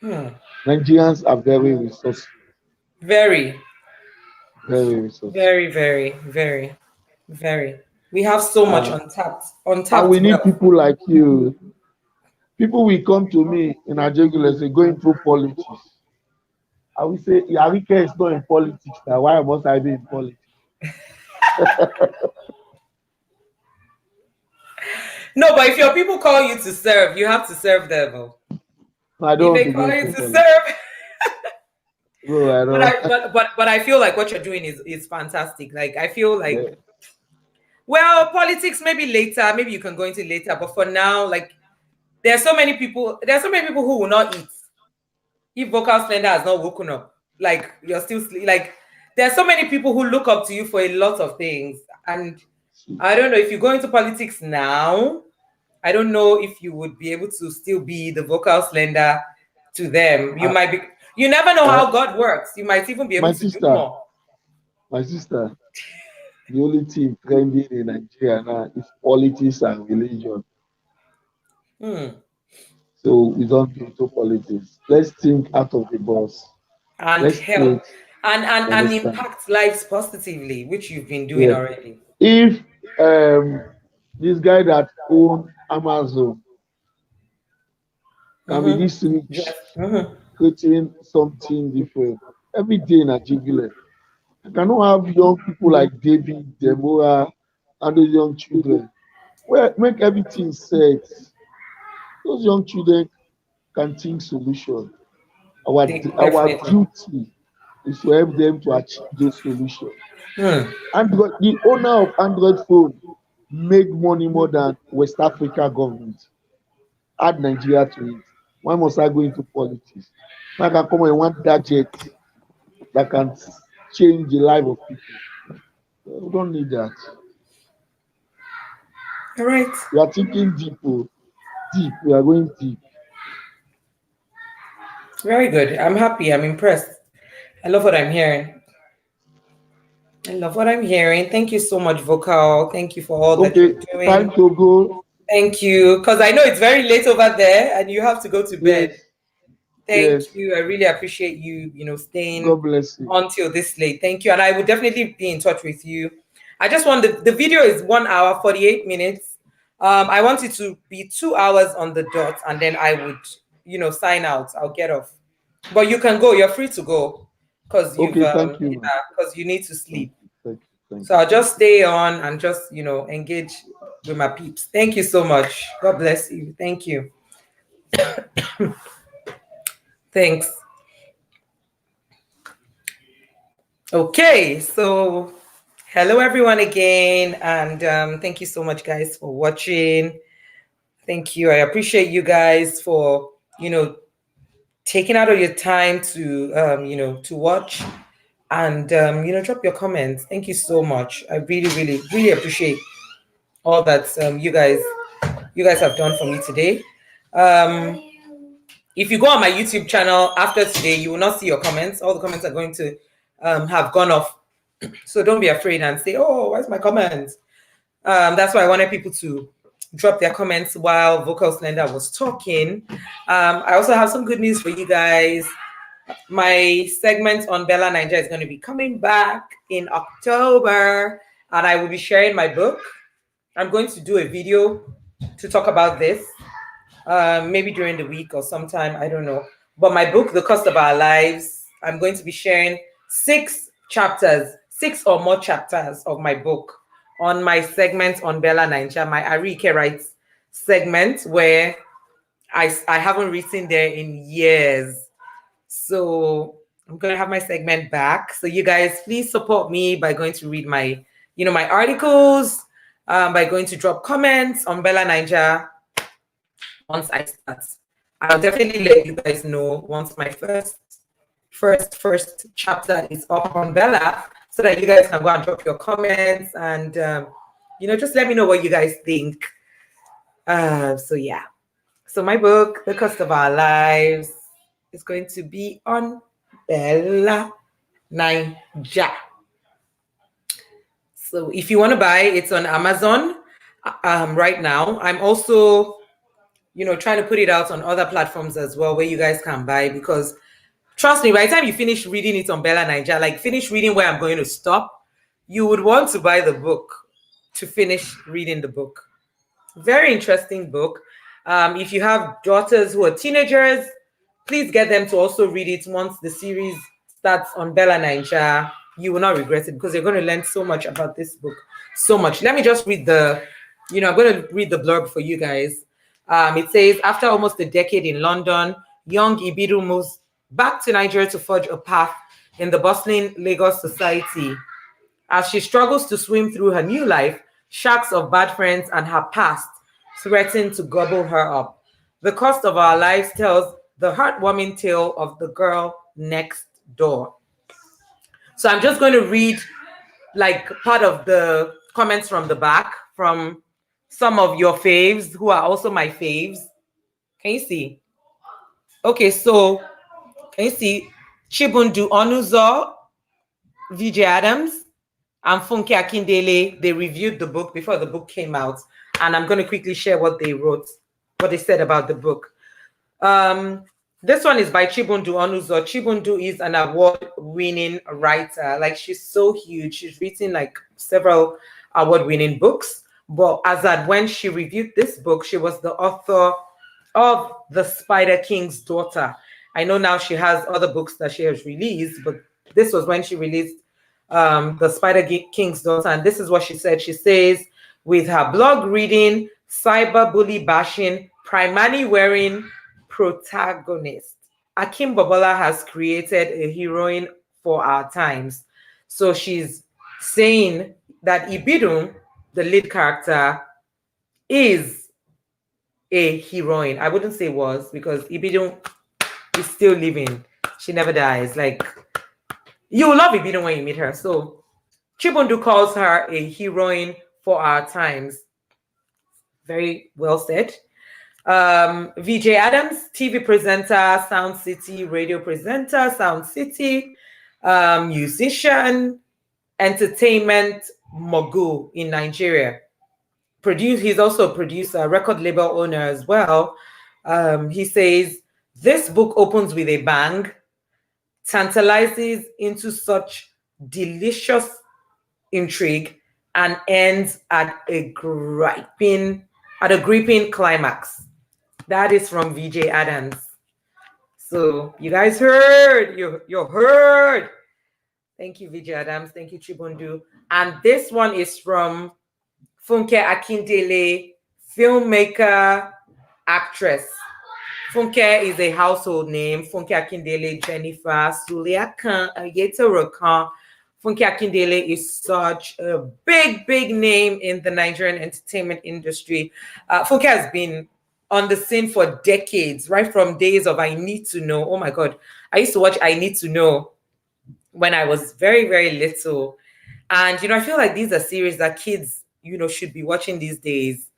it. Hmm. Nigerians are very resourceful, Very, very resourceful. very, very, very, very. We have so much Uh, and untapped we need wealth. people like you. People will come to me in Ajegule say going through politics. I will say Ariyike is not in politics now. Why must I be in politics? No, but if your people call you to serve, you have to serve them. Oh. I don't If want they to go call you into to politics. serve, No, I but don't. but I feel like what you're doing is fantastic. Like I feel Yeah. like, well, politics maybe later, maybe you can go into later, but for now, like there's so many people who will not eat if vocal slender has not woken up. Like you're still like there's so many people who look up to you for a lot of things. And See, I don't know if you go into politics now, I don't know if you would be able to still be the vocal slender to them. You I, might be, you never know I, how God works. You might even be able my to do sister, more. my sister, the only thing trending in Nigeria now is politics and religion. Hmm. So we don't do into politics. Let's think out of the box. And Let's help create. and Understand? impact lives positively, which you've been doing Yeah. already. If this guy that own Amazon can be Mm-hmm. this rich, Yes. Mm-hmm. creating something different every day in Nigeria, I cannot have young people like David, Deborah, and those young children. Well, make everything set. Those young children can think solution. They Our definitely. duty is to help them to achieve those solutions. Hmm. Android, the owner of Android phone make money more than West Africa government. Add Nigeria to it. Why must I go into politics? I can come and want gadget that can change the life of people. We don't need that. All right. We are thinking deep, oh, deep. We are going deep. Very good. I'm happy. I'm impressed. I love what I'm hearing. I love what I'm hearing. Thank you so much, Vocal. Thank you for all that you're Okay, time doing. to go. Thank you. Because I know it's very late over there and you have to go to bed. Yes, Thank yes. you. I really appreciate you, God staying bless you. until this late. Thank you. And I will definitely be in touch with you. I just want the video is 1 hour, 48 minutes. I want it to be 2 hours on the dot, and then I would, sign out. I'll get off. But you can go, you're free to go because Okay, thank you, man. because you need to Thank sleep. you, thank you, thank So you. I'll just stay on and just, engage with my peeps. Thank you so much. God bless you. Thank you. Thanks. Okay, so hello everyone again, and thank you so much, guys, for watching. Thank you. I appreciate you guys for taking out of your time to to watch and drop your comments. Thank you so much. I really, really, really appreciate all that you guys have done for me today. Um, if you go on my YouTube channel after today, you will not see your comments. All the comments are going to have gone off. So don't be afraid and say, "Oh, where's my comments?" That's why I wanted people to drop their comments while Vocal Slender was talking. I also have some good news for you guys. My segment on Bella Nigeria is going to be coming back in October, and I will be sharing my book. I'm going to do a video to talk about this, maybe during the week or sometime. I don't know. But my book, The Cost of Our Lives, I'm going to be sharing 6 or more chapters of my book on my segment on Bella Ninja, my Ariyike Writes segment, where I haven't written there in years. So I'm gonna have my segment back. So you guys, please support me by going to read my, my articles, by going to drop comments on Bella Ninja once I start. I'll definitely let you guys know once my first chapter is up on Bella, so that you guys can go and drop your comments and just let me know what you guys think. So yeah. So my book, The Cost of Our Lives, is going to be on Bella Ninja. So if you want to buy, it's on Amazon right now. I'm also, trying to put it out on other platforms as well where you guys can buy, because trust me, by the time you finish reading it on Bella Ninja, like finish reading where I'm going to stop, you would want to buy the book to finish reading the book. Very interesting book. If you have daughters who are teenagers, please get them to also read it once the series starts on Bella Ninja. You will not regret it, because you're going to learn so much about this book. So much. Let me just read I'm going to read the blurb for you guys. It says, after almost a decade in London, young Ibiru moves back to Nigeria to forge a path in the bustling Lagos society. As she struggles to swim through her new life, sharks of bad friends and her past threaten to gobble her up. The Cost of Our Lives tells the heartwarming tale of the girl next door. So I'm just going to read like part of the comments from the back from some of your faves who are also my faves. Can you see? Okay, so can you see Chibundu Onuzo, VJ Adams, and Funke Akindele? They reviewed the book before the book came out, and I'm going to quickly share what they wrote, what they said about the book. This one is by Chibundu Onuzo. Chibundu is an award-winning writer. Like, she's so huge. She's written like several award-winning books. But as at when she reviewed this book, she was the author of The Spider King's Daughter. I know now she has other books that she has released, but this was when she released The Spider King's Daughter. And this is what she said. She says, with her blog reading, cyberbully bashing, primarily wearing protagonist, Akim Bobola has created a heroine for our times. So she's saying that Ibidun, the lead character, is a heroine. I wouldn't say was, because Ibidun is still living. She never dies. Like, you will love Ibidun when you meet her. So Chibundu calls her a heroine for our times. Very well said. VJ Adams, TV presenter, Sound City, radio presenter, Sound City, musician, entertainment mogul in Nigeria. He's also a producer, record label owner as well. He says, this book opens with a bang, tantalizes into such delicious intrigue, and ends at a gripping climax. That is from VJ Adams. So you guys heard, you heard. Thank you, VJ Adams. Thank you, Chibundu. And this one is from Funke Akindele, filmmaker, actress. Funke is a household name. Funke Akindele, Jennifer, Suliakan, Ayetorokan. Funke Akindele is such a big name in the Nigerian entertainment industry. Funke has been on the scene for decades, right from days of I Need to Know. Oh my God. I used to watch I Need to Know when I was very, very little. And, I feel like these are series that kids, should be watching these days.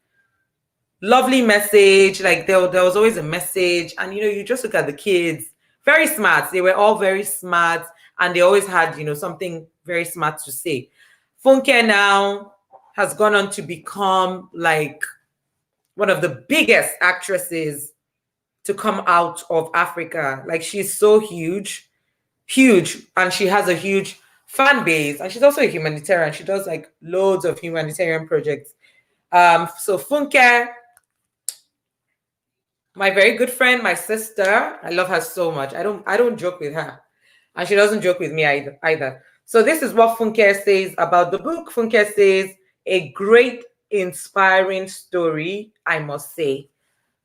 Lovely message. Like there was always a message. And, you just look at the kids, very smart. They were all very smart. And they always had, something very smart to say. Funke now has gone on to become like one of the biggest actresses to come out of Africa. Like, she's so huge, and she has a huge fan base, and she's also a humanitarian. She does like loads of humanitarian projects. So Funke, my very good friend, my sister, I love her so much. I don't joke with her. And she doesn't joke with me either. So this is what Funke says about the book. Funke says, a great, inspiring story, I must say.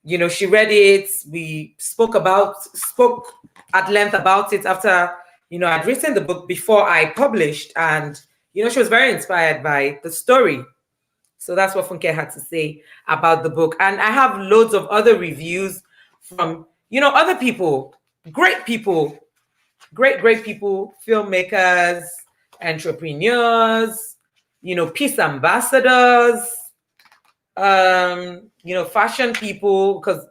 You know, she read it. We spoke at length about it after, you know, I'd written the book before I published. And, you know, she was very inspired by the story. So that's what Funke had to say about the book. And I have loads of other reviews from, you know, other people, great people, great people, filmmakers, entrepreneurs, you know, peace ambassadors, you know, fashion people, because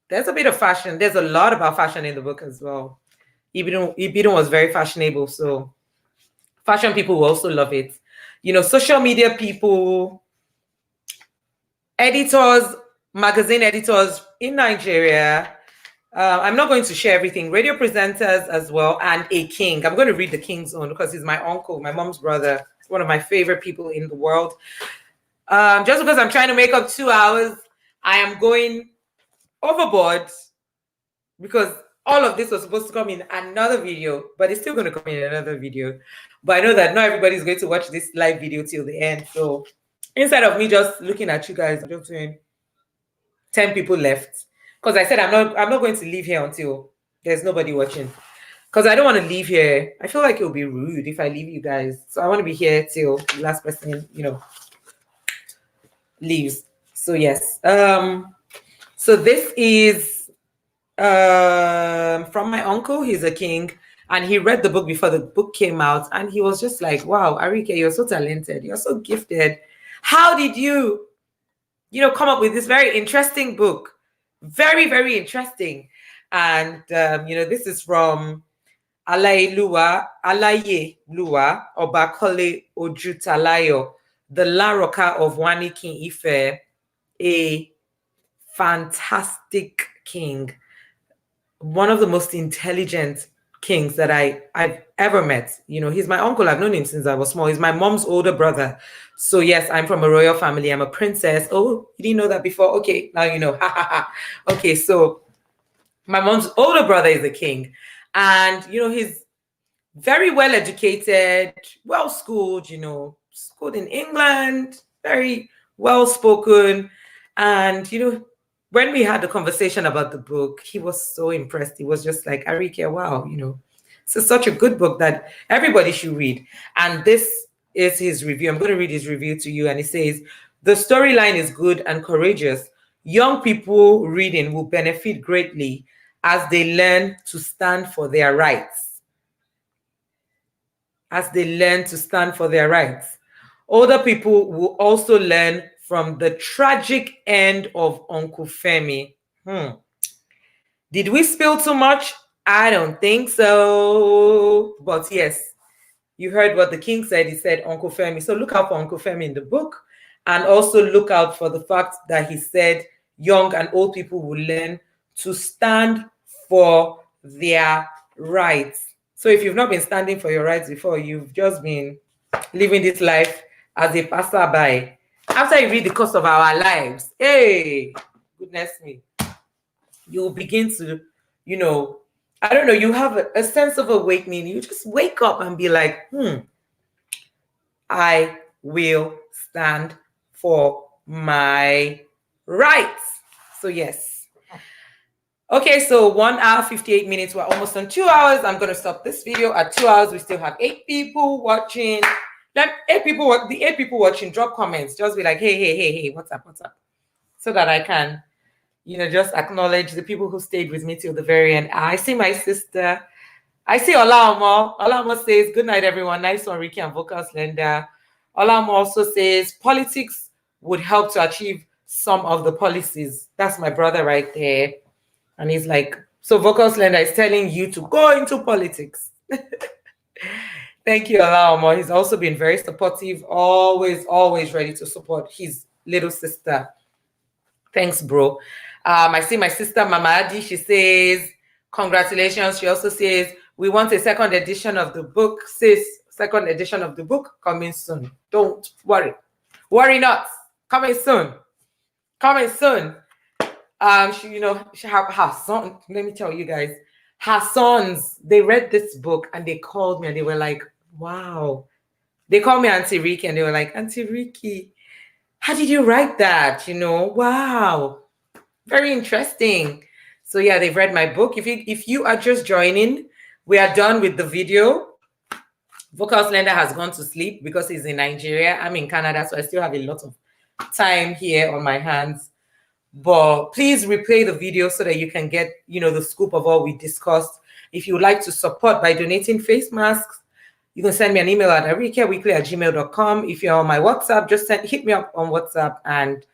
there's a bit of fashion. There's a lot about fashion in the book as well. Ibidun was very fashionable, so fashion people will also love it. You know, social media people, editors, magazine editors in Nigeria. I'm not going to share everything. Radio presenters as well, and a king. I'm going to read the king's own because he's my uncle, my mom's brother. He's one of my favorite people in the world. Just because I'm trying to make up 2 hours, I am going overboard because all of this was supposed to come in another video, but it's still going to come in another video. But I know that not everybody's going to watch this live video till the end. So instead of me just looking at you guys, I'm just doing 10 people left. Because I said I'm not going to leave here until there's nobody watching. Because I don't want to leave here. I feel like it would be rude if I leave you guys. So I want to be here till the last person, you know, leaves. So yes. So this is from my uncle. He's a king. And he read the book before the book came out. And he was just like, wow, Ariyike, you're so talented. You're so gifted. How did you, you know, come up with this very interesting book? Very, very interesting. And, you know, this is from Alaye Luwa Obakole Ojutalayo, the Laroka of Wanikin Ife, a fantastic king, one of the most intelligent kings that I've ever met. You know, he's my uncle. I've known him since I was small. He's my mom's older brother. So yes, I'm from a royal family. I'm a princess. Oh, you didn't know that before? Okay, now you know. Okay, so my mom's older brother is a king. And, you know, he's very well educated, well schooled, you know, schooled in England, very well spoken. And, you know, when we had the conversation about the book, he was so impressed. He was just like, Ariyike, wow, you know, it's such a good book that everybody should read. And this is his review. I'm going to read his review to you. And he says, the storyline is good and courageous. Young people reading will benefit greatly as they learn to stand for their rights. As they learn to stand for their rights. Older people will also learn from the tragic end of Uncle Femi. Did we spill too much? I don't think so. But yes, you heard what the king said. He said Uncle Femi. So look out for Uncle Femi in the book. And also look out for the fact that he said young and old people will learn to stand for their rights. So if you've not been standing for your rights before, you've just been living this life as a passerby. After you read the cost of our lives, hey, goodness me, you begin to, you know, I don't know, you have a sense of awakening. You just wake up and be like, I will stand for my rights. So yes. Okay, so 1 hour, 58 minutes. We're almost on 2 hours. I'm going to stop this video at 2 hours. We still have 8 people watching. Then the 8 people watching, drop comments. Just be like, hey, what's up? So that I can, you know, just acknowledge the people who stayed with me till the very end. I see my sister. I see Olamo. Olamo says, good night, everyone. Nice one, Ricky and Vocal Slender. Olamo also says, politics would help to achieve some of the policies. That's my brother right there. And he's like, so Vocal Slender is telling you to go into politics. Thank you, Olamo. He's also been very supportive, always ready to support his little sister. Thanks, bro. I see my sister, Mama Adi. She says, congratulations. She also says, we want a second edition of the book. Sis, second edition of the book coming soon. Don't worry. Worry not. Coming soon. Coming soon. She, you know, she her son. Let me tell you guys, her sons, they read this book and they called me and they were like, wow. They called me Auntie Ricky and they were like, Auntie Ricky, how did you write that? Wow. Very interesting. So yeah, they've read my book. If you are just joining, we are done with the video. Vocal Slender has gone to sleep because he's in Nigeria. I'm in Canada, so I still have a lot of time here on my hands. But please replay the video so that you can get, the scoop of all we discussed. If you would like to support by donating face masks, you can send me an email at arikeweekly@gmail.com. If you're on my WhatsApp, just hit me up on WhatsApp and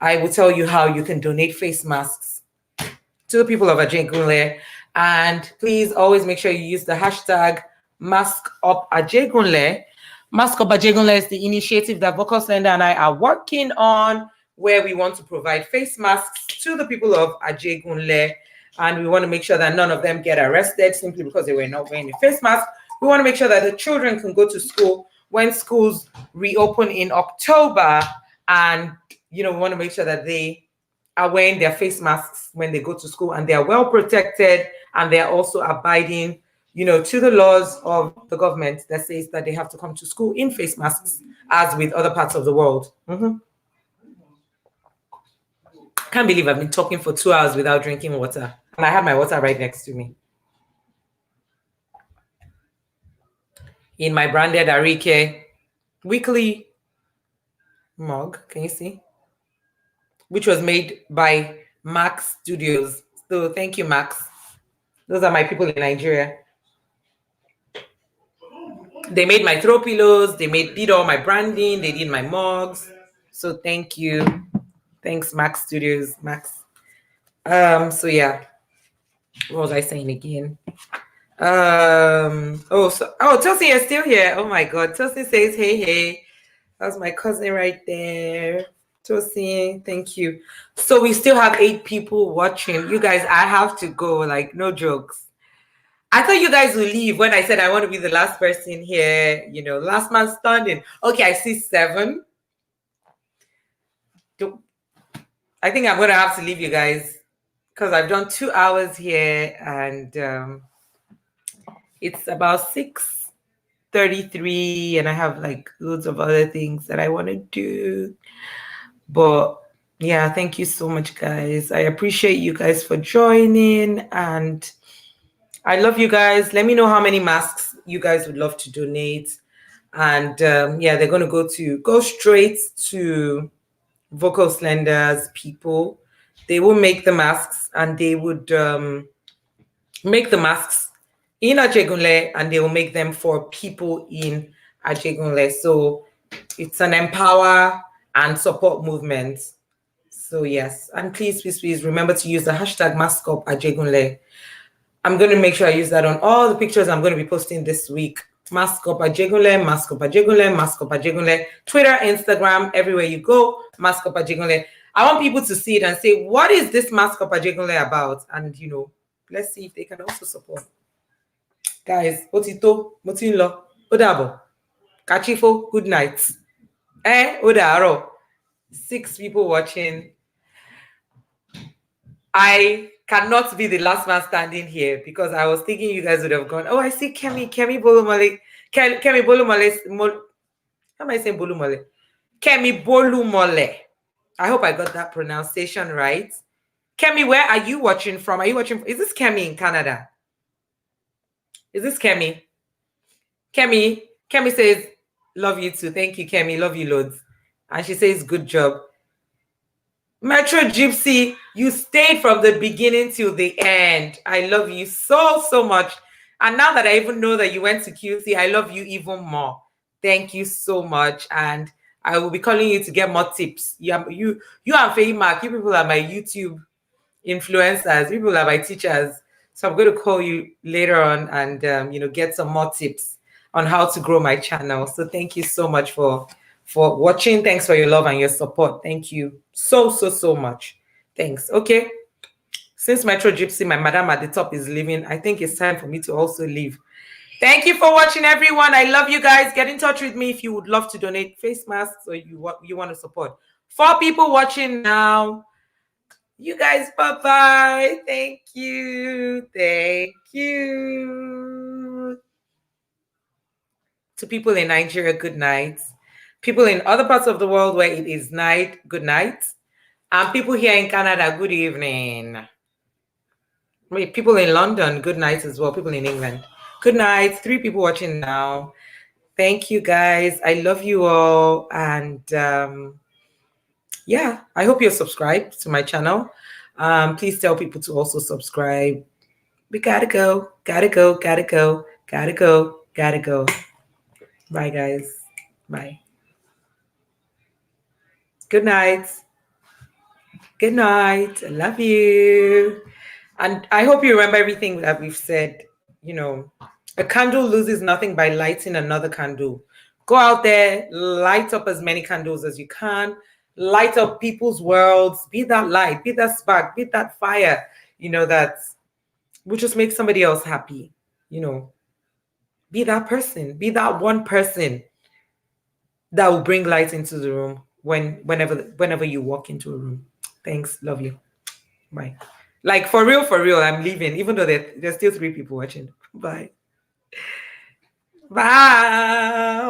I will tell you how you can donate face masks to the people of Ajegunle. And please always make sure you use the hashtag #MaskUpAjegunle. Mask Up Ajegunle is the initiative that Vocal Slender and I are working on, where we want to provide face masks to the people of Ajegunle. And we want to make sure that none of them get arrested simply because they were not wearing a face mask. We want to make sure that the children can go to school when schools reopen in October. And, we want to make sure that they are wearing their face masks when they go to school and they are well protected and they are also abiding, to the laws of the government that says that they have to come to school in face masks, as with other parts of the world. Can't believe I've been talking for 2 hours without drinking water. And I have my water right next to me. In my branded Ariyike weekly mug, can you see? Which was made by Max Studios. So thank you, Max. Those are my people in Nigeria. They made my throw pillows. They did all my branding. They did my mugs. So thank you. Thanks, Max Studios. Max. So yeah. What was I saying again? Tosin is still here. Oh my God. Tosin says, hey. That's my cousin right there. Tosin, thank you. So we still have 8 people watching. You guys, I have to go, like, no jokes. I thought you guys would leave when I said I want to be the last person here, last man standing. Okay, I see 7. I think I'm going to have to leave you guys because I've done 2 hours here and it's about 6:33 and I have like loads of other things that I want to do. But yeah, thank you so much, guys. I appreciate you guys for joining and I love you guys. Let me know how many masks you guys would love to donate. And they're going to go straight to Vocal Slender's people. They will make the masks and they would make the masks in Ajegunle and they will make them for people in Ajegunle. So it's an empower and support movement. So yes, and please remember to use the hashtag #MaskUpAjegunle. I'm going to make sure I use that on all the pictures I'm going to be posting this week. #MaskUpAjegunle, #MaskUpAjegunle, #MaskUpAjegunle, Twitter, Instagram, everywhere you go, #MaskUpAjegunle. I want people to see it and say, what is this #MaskUpAjegunle about? And, let's see if they can also support. Guys, Otito, Motinlo, Odabo, Kachifo, good night. Odaro. 6 people watching. I cannot be the last man standing here because I was thinking you guys would have gone. Oh, I see Kemi Bolumole. Kemi Bolumole. How am I saying Bolumole? Kemi Bolumole. I hope I got that pronunciation right. Kemi, where are you watching from? Are you watching? Is this Kemi in Canada? Is this Kemi? Kemi says, love you too. Thank you, Kemi. Love you loads. And she says, good job. Metro Gypsy, you stayed from the beginning till the end. I love you so much. And now that I even know that you went to QC, I love you even more. Thank you so much. And I will be calling you to get more tips. You and Faye Mark, you people are my YouTube influencers. You people are my teachers. So I'm going to call you later on and get some more tips on how to grow my channel. So thank you so much for watching. Thanks for your love and your support. Thank you so much. Thanks. Okay. Since Metro Gypsy, my madam at the top, is leaving, I think it's time for me to also leave. Thank you for watching, everyone. I love you guys. Get in touch with me if you would love to donate face masks or you want to support. 4 people watching now. You guys, bye bye. Thank you. Thank you. To people in Nigeria, good night. People in other parts of the world where it is night, good night. And people here in Canada, good evening. Wait, people in London, good night as well. People in England, good night. 3 people watching now. Thank you guys. I love you all. And yeah, I hope you're subscribed to my channel. Please tell people to also subscribe. We gotta go, gotta go, gotta go, gotta go, gotta go. Bye, guys. Bye. Good night. Good night. I love you. And I hope you remember everything that we've said. You know, a candle loses nothing by lighting another candle. Go out there, light up as many candles as you can, light up people's worlds, be that light, be that spark, be that fire, that will just make somebody else happy. Be that person, be that one person that will bring light into the room whenever you walk into a room. Thanks. Love you. Bye. Like for real, I'm leaving, even though there's still 3 people watching. Bye. Bye.